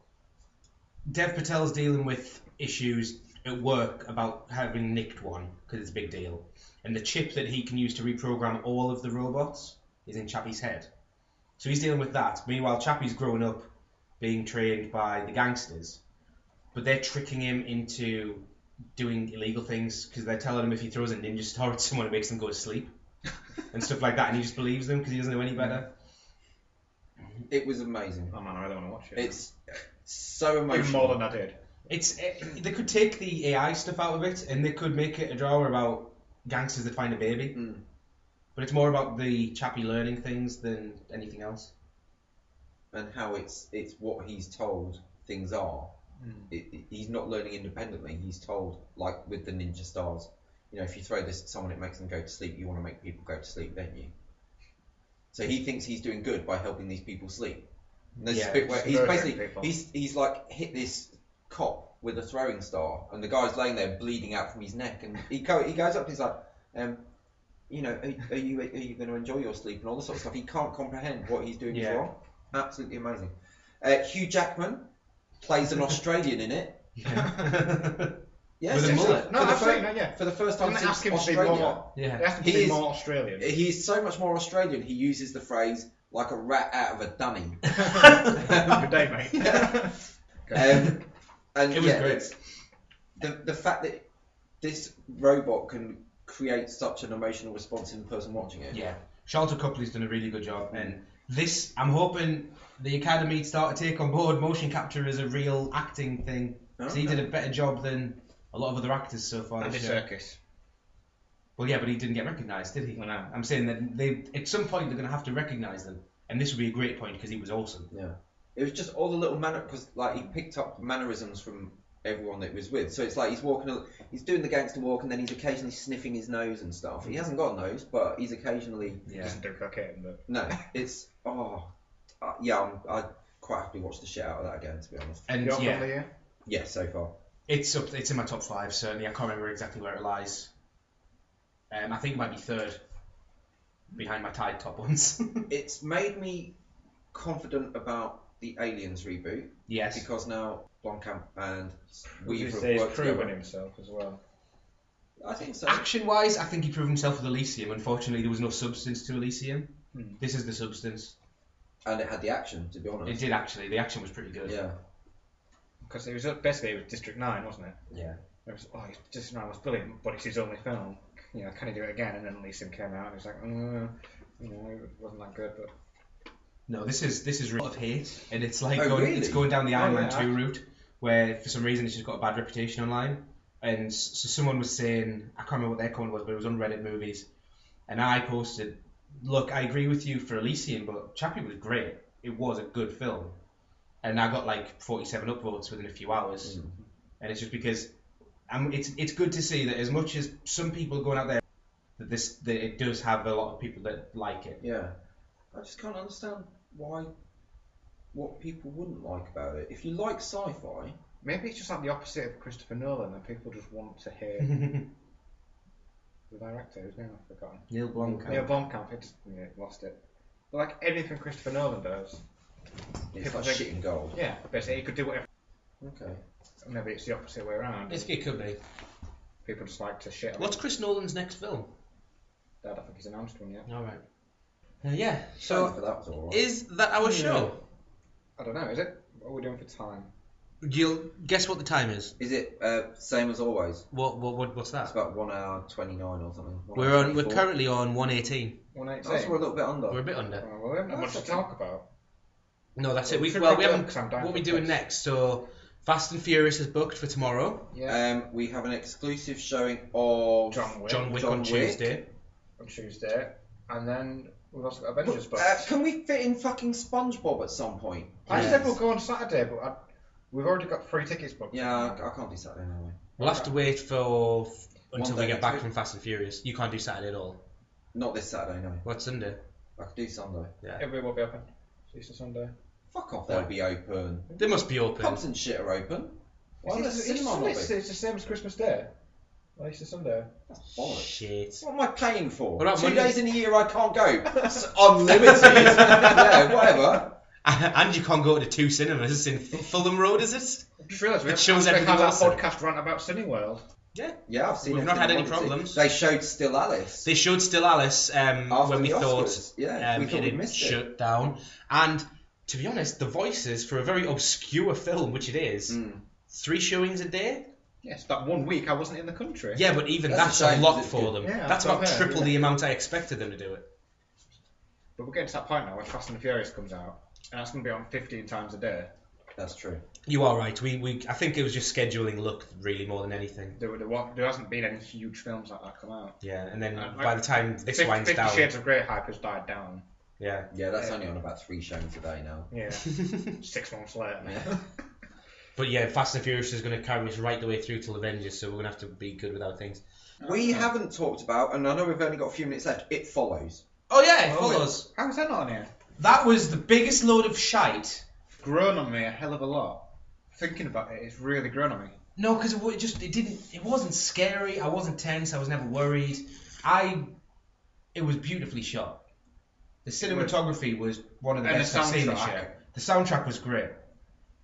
Dev Patel's dealing with issues at work about having nicked one, because it's a big deal. And the chip that he can use to reprogram all of the robots is in Chappie's head. So he's dealing with that. Meanwhile, Chappie's growing up being trained by the gangsters, but they're tricking him into doing illegal things because they're telling him if he throws a ninja star at someone, it makes them go to sleep and stuff like that, and he just believes them because he doesn't know any better. It was amazing. Oh man, I don't want to watch it. It's so emotional. Even more than I did. They could take the AI stuff out of it and they could make it a drama about gangsters that find a baby. But it's more about the Chappie learning things than anything else. And how it's what he's told things are. He's not learning independently. He's told, like with the ninja stars, if you throw this at someone, it makes them go to sleep. You want to make people go to sleep, don't you? So he thinks he's doing good by helping these people sleep. And there's a bit where he's like hit this cop with a throwing star, and the guy's laying there bleeding out from his neck, and he goes up and he's like, are you going to enjoy your sleep and all this sort of stuff. He can't comprehend what he's doing is wrong. Absolutely amazing. Hugh Jackman plays an Australian in it. Yes, with a mullet. For the first time since Australia. He is more Australian. He's so much more Australian. He uses the phrase like a rat out of a dunny. Good day, mate. And it was great. The fact that this robot can create such an emotional response in the person watching it. Yeah, Charlton Copley's done a really good job, and this, I'm hoping the Academy start to take on board motion capture as a real acting thing. Because he did a better job than a lot of other actors so far. Andy Serkis. Well, yeah, but he didn't get recognised, did he? I know. I'm saying that at some point they're going to have to recognise them, and this would be a great point because he was awesome. Yeah, it was just all the little because he picked up mannerisms from everyone that he was with. So it's like he's doing the gangster walk, and then he's occasionally sniffing his nose and stuff. He hasn't got a nose, but he's occasionally. He doesn't do cocaine, but no, it's I'd quite happily watch the shit out of that again, to be honest. And yeah, so far. It's in my top 5 certainly. I can't remember exactly where it lies. I think it might be 3rd behind my tied top ones. It's made me confident about the Aliens reboot. Yes. Because now Blomkamp and Weaver have worked proven together. himself as well. I think so. Action-wise, I think he proved himself with Elysium. Unfortunately, there was no substance to Elysium. This is the substance. And it had the action, to be honest. It did actually. The action was pretty good. Yeah. Because it was basically District 9, wasn't it? Yeah. It was, District 9 was brilliant, but it's his only film. Can he do it again? And then Elysium came out, and he was like, it wasn't that good, but. No, this is a lot of hate, and it's like really? it's going down the Iron Man 2 route, where for some reason it's just got a bad reputation online. And so someone was saying, I can't remember what their comment was, but it was on Reddit Movies, and I posted, look, I agree with you for Elysium, but Chappie was great. It was a good film. And I got like 47 upvotes within a few hours. And it's just because it's good to see that as much as some people are going out there, that it does have a lot of people that like it. Yeah. I just can't understand what people wouldn't like about it. If you like sci-fi... Maybe it's just like the opposite of Christopher Nolan, and people just want to hear the director, whose name I've forgotten. Neil Blomkamp. Neil Blomkamp, lost it. But like anything Christopher Nolan does, it's like shit and gold. Yeah, basically he could do whatever. Okay. Maybe it's the opposite way around. It could be. People just like to shit on What's Chris Nolan's next film? I don't think he's announced one yet. Alright. Yeah, so that was all right. Is that our show? I don't know, is it? What are we doing for time? You'll guess what the time is? Is it same as always? What's that? It's about 1 hour 29 or something. We're currently on 1:18. 1:18. That's we're a little bit under. We're a bit under. Well, we haven't had much to talk about. No, that's it. We Well, haven't. What are we doing next? So, Fast and Furious is booked for tomorrow. Yeah. We have an exclusive showing of John Wick on Tuesday. And then we've also got Avengers booked. Can we fit in fucking SpongeBob at some point? I said we'll go on Saturday, but we've already got 3 tickets booked. Yeah, I can't do Saturday no way. We'll have to wait until we get back from Fast and Furious. You can't do Saturday at all. Not this Saturday, no. What's Sunday? I could do Sunday. Yeah. Everywhere will be open. Easter Sunday. Fuck off, they'll be open. They must be open. Pubs and shit are open. Well, it's the same as Christmas Day. Well, Easter Sunday. That's bollocks. Shit. What am I paying for? What about 2 Monday? days in a year I can't go. It's unlimited. Yeah, whatever. And you can't go to 2 cinemas in Fulham Road, is it? I just realised we It shows have everything that else. podcast rant about Cineworld. Yeah, I've seen We've it. not had any problems. They showed Still Alice. They showed Still Alice when we the thought Oscars. Yeah, we thought it we'd had missed shut down. And to be honest, the voices for a very obscure film, which it is, 3 showings a day. Yes, that 1 week I wasn't in the country. Yeah, but even That's that's a a shame, lot 'cause it's for good. them. Yeah, that's I've about heard, triple yeah. the amount I expected them to do it. But we're getting to that point now where Fast and the Furious comes out, and that's going to be on 15 times a day. That's true. You are right. I think it was just scheduling luck, really, more than anything. There hasn't been any huge films like that come out. Yeah, and then by the time this 50 winds down... Shades of Grey hype has died down. Yeah. Yeah, that's only on about 3 showings a day now. Yeah. 6 months later. Yeah. But yeah, Fast and Furious is going to carry us right the way through till Avengers, so we're going to have to be good with our things. We haven't talked about, and I know we've only got a few minutes left, It Follows. Oh yeah, It Follows. How was that not on here? That was the biggest load of shite. Grown on me a hell of a lot. Thinking about it, it's really grown on me. No, because it wasn't scary. I wasn't tense. I was never worried. It was beautifully shot. The cinematography was one of the best I've seen this year. The soundtrack was great.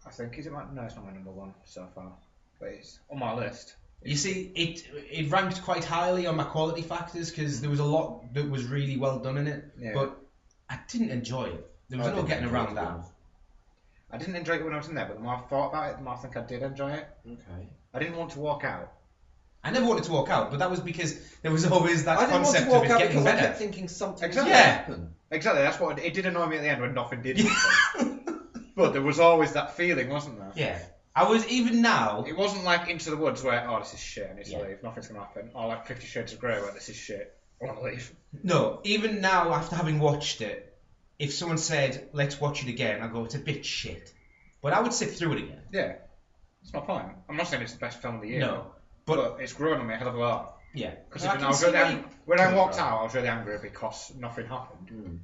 I think it's not my number 1 so far, but it's on my list. You see, it ranked quite highly on my quality factors because there was a lot that was really well done in it, but I didn't enjoy it. There was no getting around that. I didn't enjoy it when I was in there, but the more I thought about it, the more I think I did enjoy it. Okay. I didn't want to walk out. I never wanted to walk out, but that was because there was always that concept of it getting better. I kept thinking something was going to happen. Exactly, that's what it did annoy me at the end when nothing did happen. But there was always that feeling, wasn't there? Yeah. I was, even now... It wasn't like Into the Woods where, oh, this is shit, I need to leave, nothing's going to happen. Or like 50 Shades of Grey where this is shit, I want to leave. No, even now, after having watched it, if someone said, let's watch it again, I'll go, it's a bit shit. But I would sit through it again. Yeah. It's not fine. I'm not saying it's the best film of the year. No. But it's grown on me a hell of a lot. Yeah. Because when I walked out, I was really angry because nothing happened.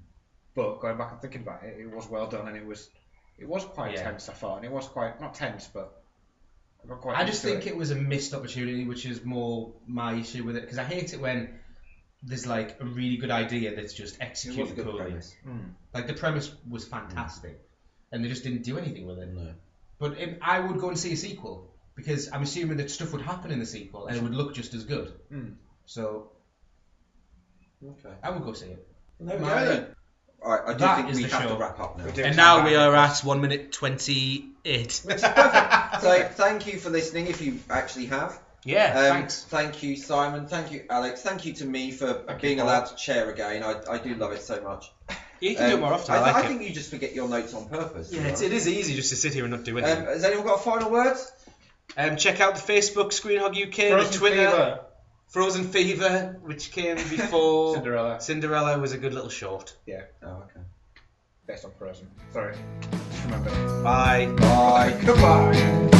But going back and thinking about it, it was well done and it was quite tense, I thought. And it was quite, not tense, but I got quite I just think it was a missed opportunity, which is more my issue with it. Because I hate it when there's like a really good idea that's just executed poorly. Like the premise was fantastic. And they just didn't do anything with it. No. But I would go and see a sequel. Because I'm assuming that stuff would happen in the sequel and it would look just as good. So, I would go see it. There we go then. Alright, I do think we have to wrap up now. And now we are at 1 minute 28. So, thank you for listening if you actually have. Yeah, thanks. Thank you, Simon. Thank you, Alex. Thank you to me for being allowed to chair again. I do love it so much. You can do it more often. I think you just forget your notes on purpose. Yeah, it is easy just to sit here and not do anything. Has anyone got a final word? Check out the Facebook, ScreenHog UK, Frozen the Twitter, Fever. Frozen Fever, which came before Cinderella. Cinderella was a good little short. Yeah. Oh, okay. Based on Frozen. Sorry. Just remember. Bye. Bye. Goodbye.